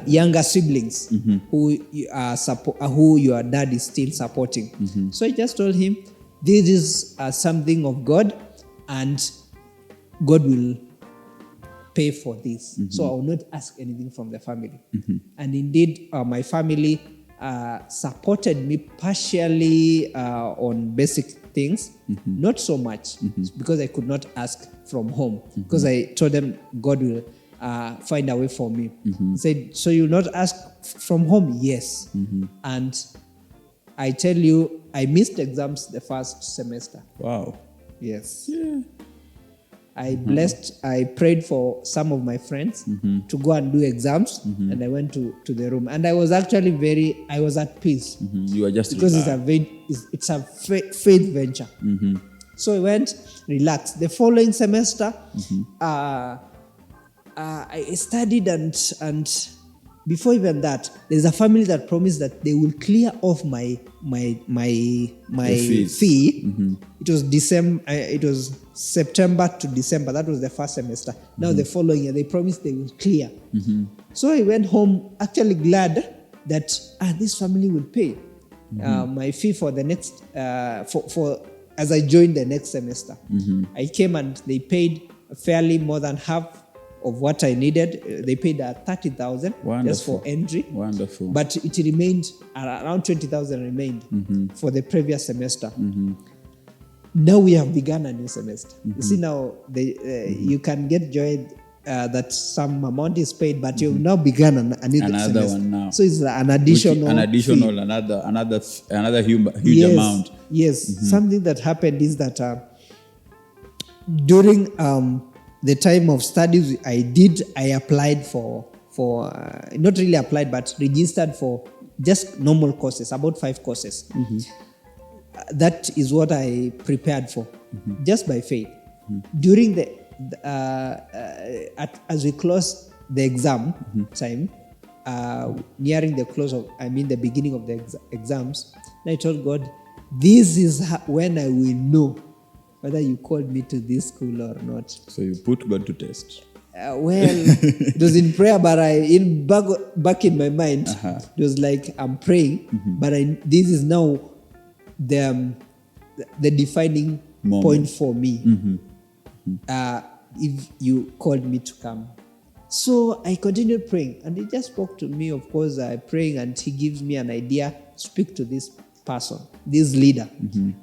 younger siblings who your dad is still supporting. So I just told him, this is something of God, and God will pay for this. So I will not ask anything from the family. And indeed, my family supported me partially on basic things, not so much, because I could not ask from home, because I told them God will find a way for me. He said, so you'll not ask from home? Yes. And I tell you, I missed exams the first semester. Wow. Yes. Yeah. I prayed for some of my friends to go and do exams, and I went to the room, and I was actually I was at peace. You were just because it's a faith venture. So I went relaxed. The following semester, I studied, and before even that, there's a family that promised that they will clear off my fee. It was December. It was September to December. That was the first semester. Now the following year, they promised they will clear. So I went home actually glad that this family will pay my fee for the next for as I joined the next semester. I came and they paid fairly more than half of what I needed. They paid 30,000 just for entry. Wonderful. But it remained around 20,000 remained for the previous semester. Now we have begun a new semester. You see now, you can get joy that some amount is paid, but you've now begun another semester. One now. So it's an additional fee. another huge amount. Yes. Something that happened is that during the time of studies I applied for not really applied, but registered for just normal courses, about 5 courses. That is what I prepared for, just by faith. During as we close the exam time, nearing the the beginning of the exams, I told God, this is when I will know whether you called me to this school or not. So you put God to test. It was in prayer, but back in my mind, it was like I'm praying, but this is now the defining point for me. If you called me to come. So I continued praying, and he just spoke to me, of course, praying, and he gives me an idea, speak to this person, this leader.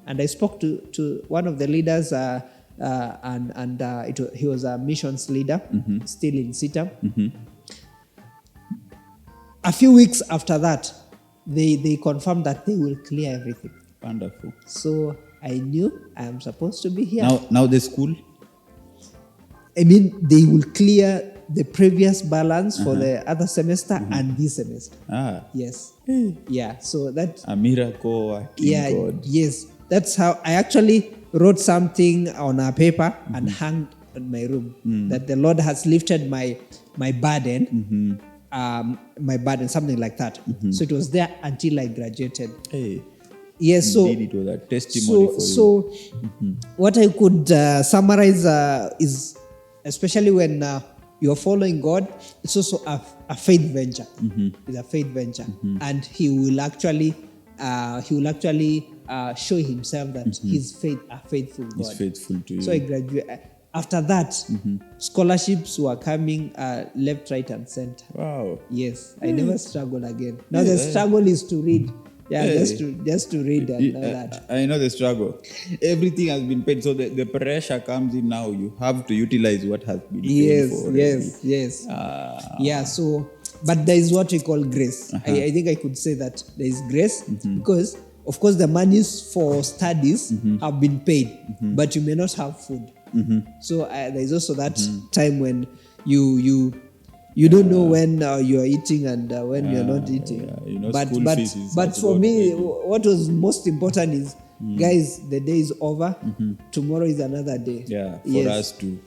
And I spoke to one of the leaders, he was a missions leader, still in CITAM. A few weeks after that, they confirmed that they will clear everything. Wonderful. So I knew I am supposed to be here. Now the school? They will clear the previous balance for the other semester and this semester. Yes. Yeah. So that's a miracle working God. Yes. That's how I actually wrote something on a paper and hung in my room that the Lord has lifted my burden, something like that. So it was there until I graduated. Yes, Indeed, it was a testimony for you. So what I could summarize is, especially when you're following God, it's also a faith venture. It's a faith venture, and He will actually show Himself that He's faithful God. He's faithful to you. So I graduated. After that, scholarships were coming left, right, and center. Wow. Yes, I never struggled again. Now the struggle is to read. Just to read and all that. I know the struggle. Everything has been paid, so the pressure comes in now. You have to utilize what has been paid for. Yes. So, but there is what we call grace. I think I could say that there is grace because, of course, the monies for studies have been paid, but you may not have food. So there is also that time when you don't know when you are eating and when you are not eating. But for me, what was most important is, guys, the day is over. Tomorrow is another day. For us to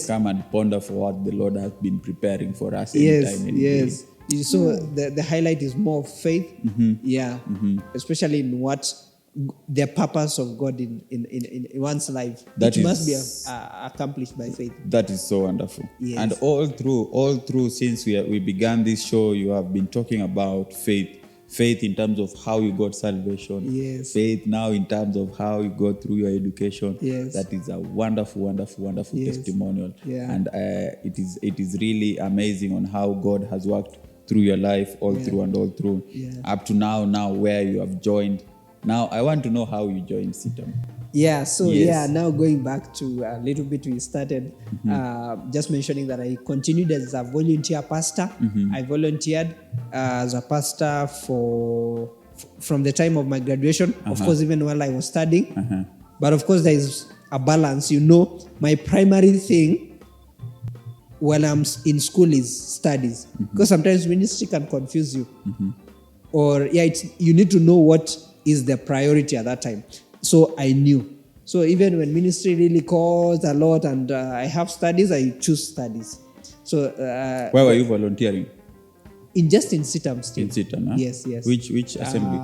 come and ponder for what the Lord has been preparing for us. Yes. So the highlight is more of faith. Especially in what the purpose of God in one's life, which must be accomplished by faith. That is so wonderful. Yes. And all through since we began this show, you have been talking about faith in terms of how you got salvation. Yes. Faith now in terms of how you go through your education. Yes. That is a wonderful testimonial. And it is really amazing on how God has worked through your life all through up to now where you have joined. Now, I want to know how you joined CITAM. Now going back to a little bit, we started just mentioning that I continued as a volunteer pastor. I volunteered as a pastor from the time of my graduation, of course, even while I was studying. But of course, there is a balance. My primary thing when I'm in school is studies. Because sometimes ministry can confuse you. Or, you need to know what is the priority at that time. So I knew. So even when ministry really calls a lot and I have studies, I choose studies. So where were you volunteering? In CITAM still. In CITAM, huh? Yes. Which assembly?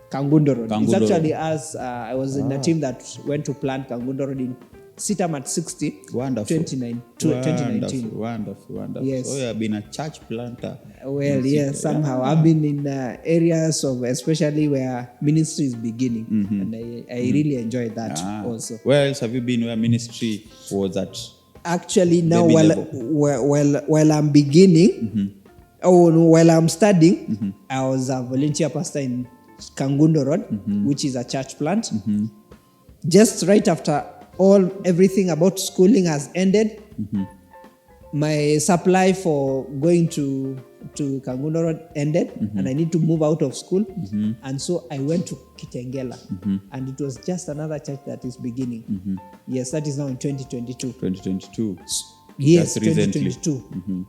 Kangundo Road. It's actually I was in a team that went to plant Kangundo Road in CITAM at 60. Wonderful. 2019. Wonderful. Yes. So you have been a church planter. Well, yes, somehow. I've been in areas of, especially where ministry is beginning. And I really enjoyed that also. Where else have you been where ministry was at? Actually, now while I'm beginning, while I'm studying, I was a volunteer pastor in Kangundo Road, which is a church plant. Just right after everything about schooling has ended, my supply for going to Kangundo Road ended, and I need to move out of school. And so I went to Kitengela, and it was just another church that is beginning. Yes, that is now in 2022. 2022. Yes, That's recently. 2022.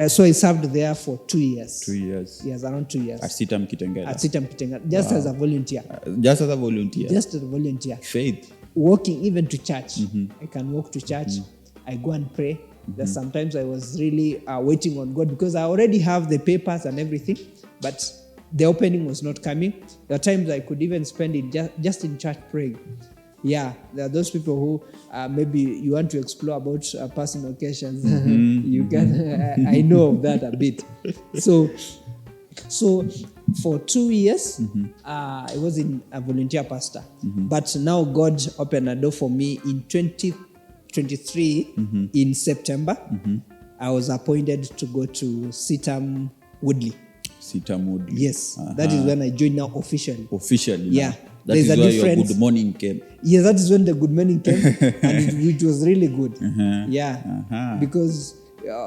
So I served there for 2 years. 2 years. Yes, around 2 years. At CITAM Kakamega. At CITAM Kakamega, just as a volunteer. Just as a volunteer. Just as a volunteer. Faith. Walking even to church. I can walk to church. I go and pray. There's sometimes I was really waiting on God because I already have the papers and everything, but the opening was not coming. There are times I could even spend it just in church praying. Yeah, there are those people who maybe you want to explore about personal occasions. You can. I know of that a bit. So for 2 years, I was in a volunteer pastor. But now God opened a door for me in 2023 in September. I was appointed to go to CITAM Woodley. CITAM Woodley. Yes, that is when I joined now officially. Officially. Yeah. Now. That is where your good morning came. Yeah, that is when the good morning came, and it was really good. Yeah, because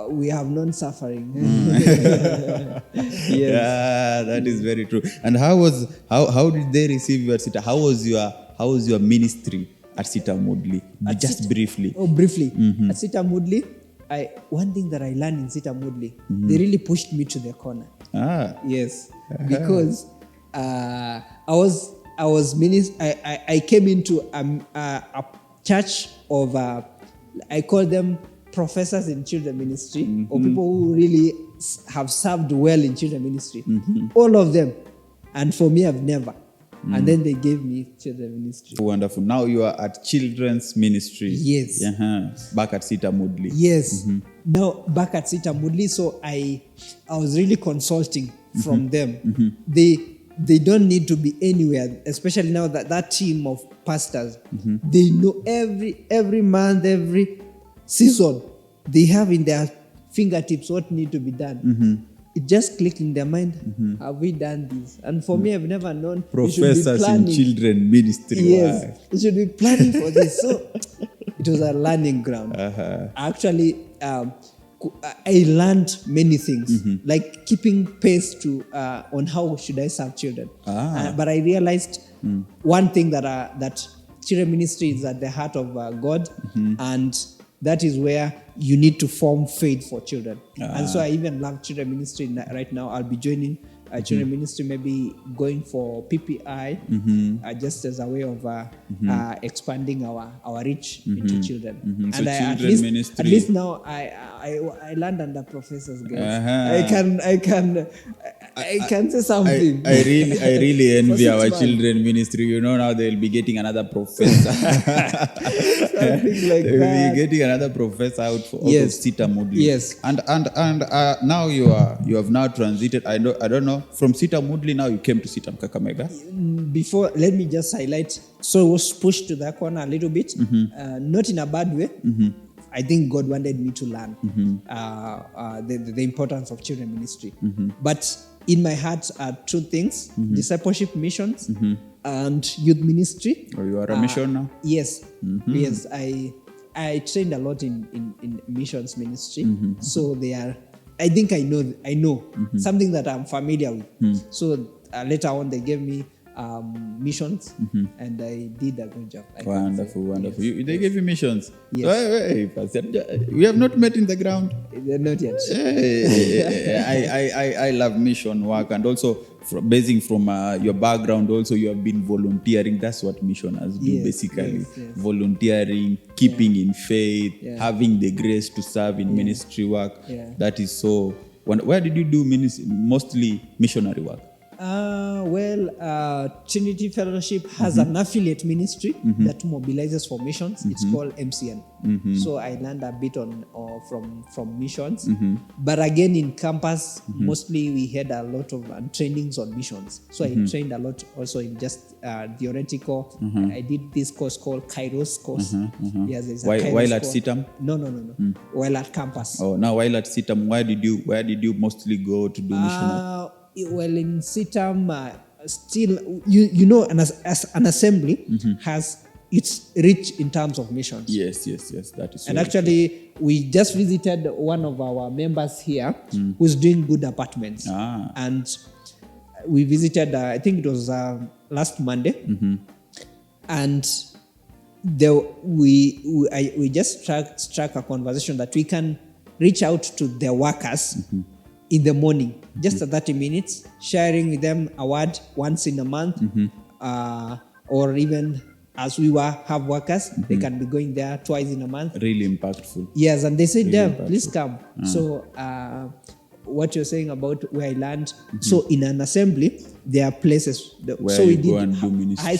we have known suffering. Yes. Yeah, that is very true. And how did they receive you at CITAM? How was your ministry at CITAM Woodley? Just briefly. Oh, briefly. At CITAM Woodley, one thing that I learned in CITAM Woodley, they really pushed me to the corner. Yes, because I came into a church of I call them professors in children ministry, or people who really have served well in children ministry. All of them, and for me, I've never. And then they gave me children ministry. Wonderful. Now you are at children's ministry. Yes. Back at CITAM Woodley. Yes. Now back at CITAM Woodley, so I was really consulting from them. They don't need to be anywhere, especially now that team of pastors. They know every month, every season, they have in their fingertips what need to be done. It just clicked in their mind. Have we done this? And for me, I've never known. Professors in children ministry. Yes, you should be planning for this. So it was a learning ground. Actually, I learned many things, like keeping pace on how should I serve children. But I realized one thing that children ministry is at the heart of God, and that is where you need to form faith for children. And so I even love children ministry right now. I'll be joining children ministry, maybe going for PPI, just as a way of expanding our reach into children. So and at least now I learned under professors, guys. I can say something. I really envy our children ministry. You know, now they'll be getting another professor. Something like They'll that. be getting another professor out of CITAM Woodley. Yes. And now you have now transited. I don't know, from CITAM Woodley now you came to CITAM Kakamega. Before, let me just highlight. So it was pushed to that corner a little bit, not in a bad way. I think God wanted me to learn the importance of children ministry. But in my heart are two things: discipleship missions and youth ministry. Oh, you are a mission now? Yes. Yes. I trained a lot in missions ministry. So they are, I think I know something that I'm familiar with. So later on they gave me missions, and I did a good job. Wonderful. Yes. They gave you missions? Yes. Hey, Pastor, we have not met in the ground. Not yet. I love mission work, and also basing from your background, also you have been volunteering. That's what missioners do, basically. Yes. Volunteering, keeping in faith, having the grace to serve in ministry work. That is so. Where did you do mostly missionary work? Trinity Fellowship has an affiliate ministry that mobilizes for missions. It's called MCN. So I learned a bit from missions. But again, in campus, mostly we had a lot of trainings on missions. So I trained a lot also in just theoretical. I did this course called Kairos course. Yes, there's a Kairos while at course. CITAM? No. While at campus. Oh, now while at CITAM, where did you mostly go to do missionary? Well, in CITAM, still, you know, an assembly has it's rich in terms of missions. Yes. That is. And actually, we just visited one of our members here who's doing good apartments. And we visited, I think it was last Monday. And we just struck a conversation that we can reach out to the workers in the morning, just 30 minutes, sharing with them a word once in a month, or even as we have workers, they can be going there twice in a month. Really impactful. Yes, and they said, really please come. So what you're saying about where I learned, so in an assembly, there are places. Where so we you go did and do ministry, high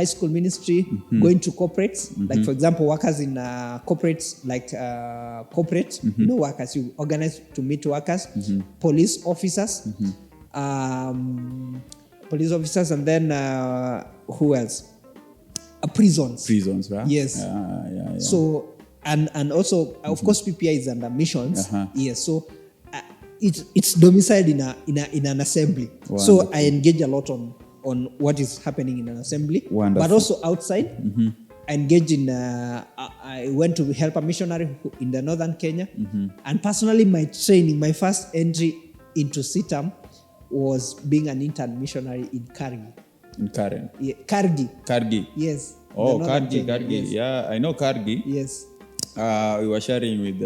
school ministry, going to corporates, like for example, workers in corporates, like corporate, workers, you organize to meet workers, police officers, and then who else? Prisons. Prisons, right? Yes. Yeah. So and also of course PPI is under missions. Yes. So it's domiciled in an assembly. Wonderful. So I engage a lot on what is happening in an assembly. Wonderful. But also outside. I engage in. I went to help a missionary in the northern Kenya, and personally, my training, my first entry into CITAM was being an intern missionary in Kargi. In Karen? Yeah, Kargi. Yes. Oh, Kargi. Yes. Yeah, I know Kargi. Yes. We were sharing with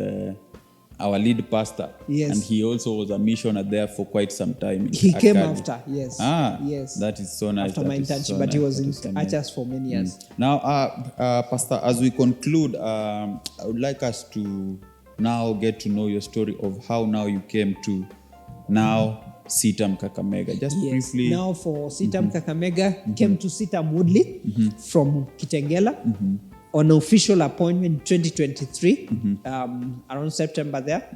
our lead pastor. Yes. And he also was a missioner there for quite some time. He came Kargi. after, yes. Yes. That is so nice. After my internship, but he was in Achas for many years. Now, Pastor, as we conclude, I would like us to now get to know your story of how now you came to now CITAM Kakamega. Just briefly. Now for CITAM Kakamega, came to CITAM Woodley from Kitengela on official appointment 2023, around September there.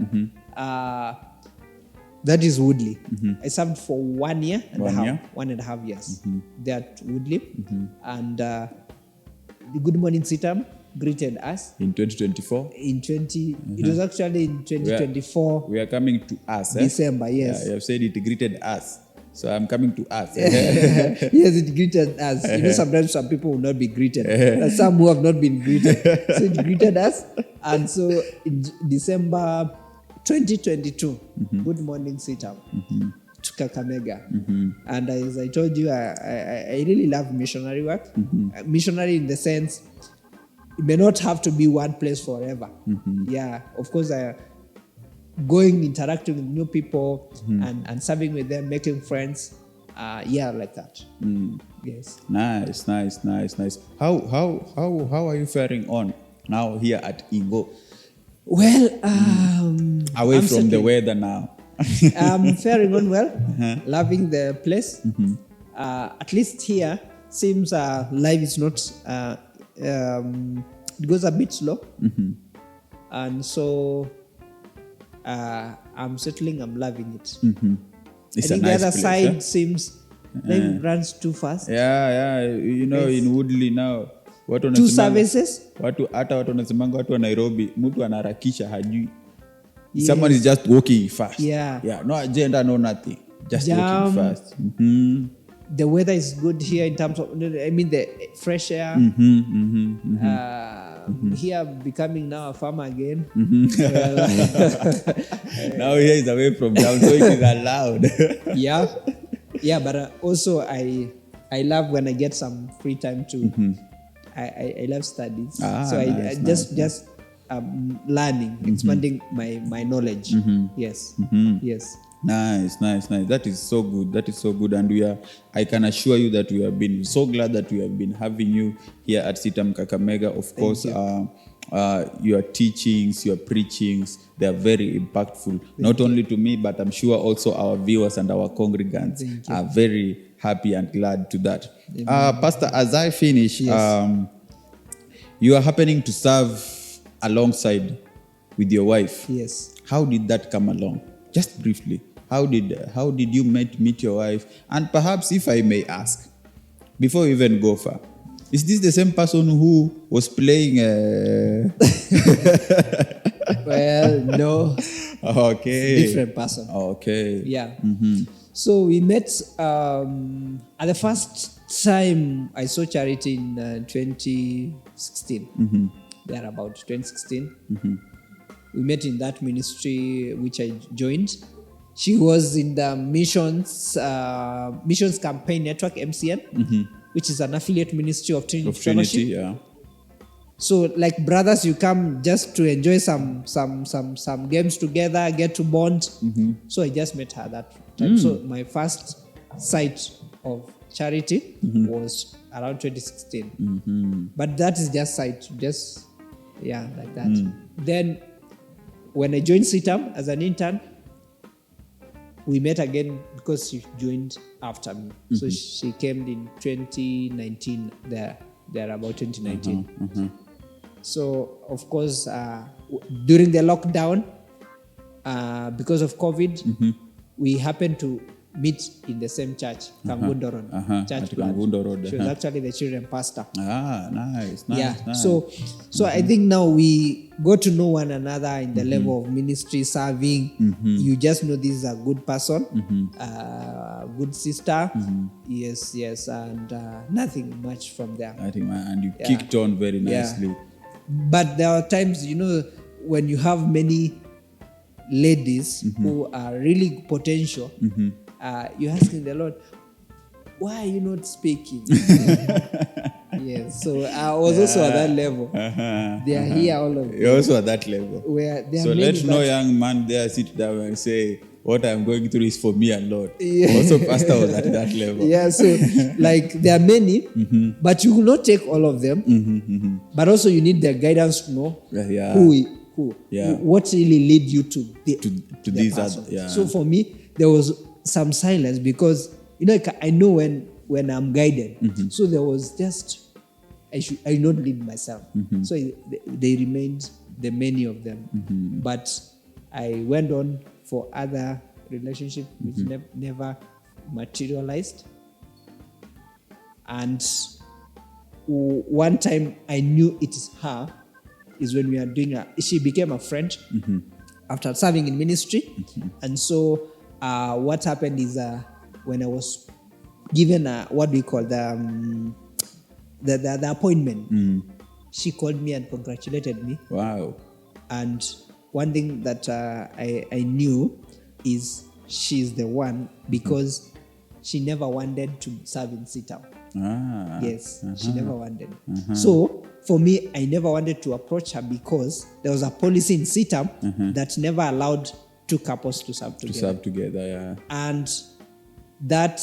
That is Woodley. I served for 1 year and a half, 1.5 years there at Woodley. And the Good Morning CITAM greeted us in 2024. It was actually in 2024. We are coming to us. December, yes. Yeah, you have said it greeted us. So I'm coming to us. Yes, it greeted us. Sometimes some people will not be greeted. There's some who have not been greeted. So it greeted us. And so in December 2022, Good Morning CITAM to Kakamega. And as I told you, I really love missionary work. Missionary in the sense, it may not have to be one place forever. Yeah, of course, going, interacting with new people and serving with them, making friends. Like that. Yes. Nice. How are you faring on now here at Igbo? Well, away from settling. The weather now. I'm faring on well. Loving the place. At least here, seems life is not. It goes a bit slow, and so I'm settling. I'm loving it. It's I think nice the other place, side seems life runs too fast. Yeah. In Woodley now, two services. Hata watu wanasemanga watu wa Nairobi, mtu anaharakisha hajui. Someone is just walking fast. Yeah. No agenda, no nothing. Just walking fast. The weather is good here in terms of, the fresh air. Here, becoming now a farmer again. Now here is away from town, so it is allowed. Yeah, but also I love when I get some free time to. I love studies, so I just learning, expanding my knowledge. Yes. Nice. That is so good. And I can assure you that we have been so glad that we have been having you here at CITAM Kakamega. Of course, your teachings, your preachings, they are very impactful. Not only to me, but I'm sure also our viewers and our congregants are very happy and glad to that. Pastor, as I finish, you are happening to serve alongside with your wife. Yes. How did that come along? Just briefly. How did you meet your wife? And perhaps, if I may ask, before we even go far, is this the same person who was playing? Well, no. Okay. Different person. Okay. Yeah. So we met at the first time I saw Charity in 2016, there about 2016. We met in that ministry which I joined. She was in the missions campaign network, MCN, which is an affiliate ministry of Trinity Fellowship. Yeah. So, like brothers, you come just to enjoy some games together, get to bond. So I just met her that time. So my first sight of Charity was around 2016. But that is just sight, like that. Then when I joined CITAM as an intern, we met again because she joined after me. So she came in 2019, there about 2019. So, of course, during the lockdown, because of COVID, we happened to meet in the same church, Kangundo Road, Church Blood. She was actually the children pastor. Nice. So I think now we got to know one another in the level of ministry, serving. You just know this is a good person, good sister. Yes, and nothing much from there. And you kicked on very nicely. But there are times, when you have many ladies who are really potential, you're asking the Lord, why are you not speaking? Yes, so I was also at that level. They are here, all of them. You're also at that level. Where there are so many, let no young man there sit down and say, what I'm going through is for me alone. Yeah. Also, pastor was at that level. Yeah, so like there are many, but you will not take all of them. But also you need their guidance to know who what really lead you to these person. other. So for me, there was some silence because I know when I'm guided. So there was just I not lead myself. So they remained the many of them, but I went on for other relationships which never materialized. And one time I knew it is her is when we are doing she became a friend after serving in ministry. And so what happened is when I was given what we call the appointment, she called me and congratulated me. Wow. And one thing that I knew is she's the one because she never wanted to serve in CITAM. Yes, she never wanted. So for me, I never wanted to approach her because there was a policy in CITAM that never allowed two couples to serve together. And that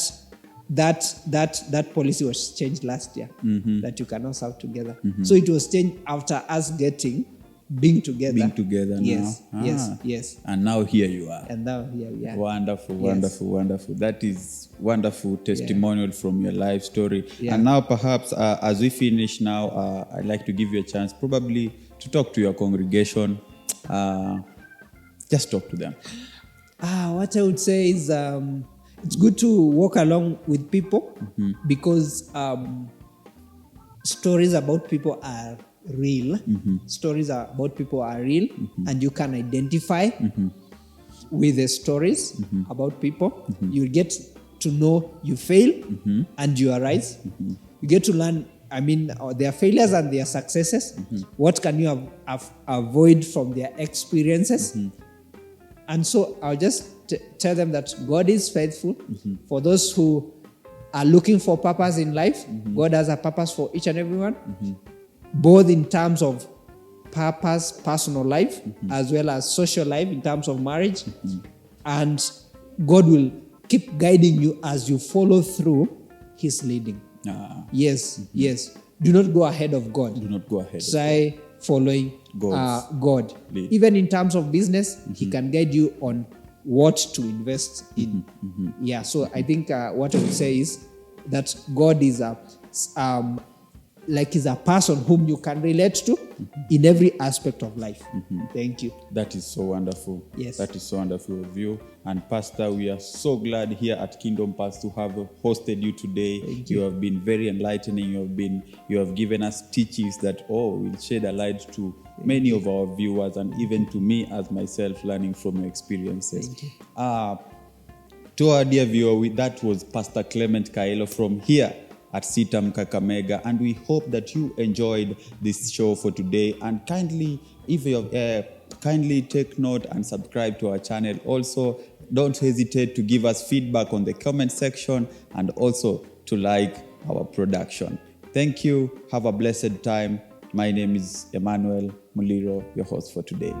policy was changed last year, that you cannot serve together. So it was changed after us being together now. Yes. And now here you are. Wonderful. That is wonderful testimonial from your life story. And now perhaps as we finish now, I'd like to give you a chance probably to talk to your congregation. Just talk to them. What I would say is it's good to walk along with people because stories about people are real. Stories about people are real, and you can identify with the stories about people. You get to know you fail and you arise. You get to learn, their failures and their successes. What can you avoid from their experiences? And so I'll just tell them that God is faithful. For those who are looking for purpose in life, God has a purpose for each and everyone. Both in terms of purpose, personal life, as well as social life in terms of marriage. And God will keep guiding you as you follow through His leading. Yes. Do not go ahead of God. Try following God. Even in terms of business, He can guide you on what to invest in. So I think what I would say is that God is is a person whom you can relate to in every aspect of life. Thank you. That is so wonderful. Yes. That is so wonderful of you. And Pastor, we are so glad here at Kingdom Pass to have hosted you today. Thank you. You have been very enlightening. You have given us teachings that will shed a light to many of our viewers and even to me as myself learning from your experiences. Thank you. To our dear viewer, that was Pastor Clement Kaelo from here at CITAM Kakamega, and we hope that you enjoyed this show for today. And kindly, if you kindly take note and subscribe to our channel. Also, don't hesitate to give us feedback on the comment section and also to like our production. Thank you. Have a blessed time. My name is Emmanuel Muliro, your host for today.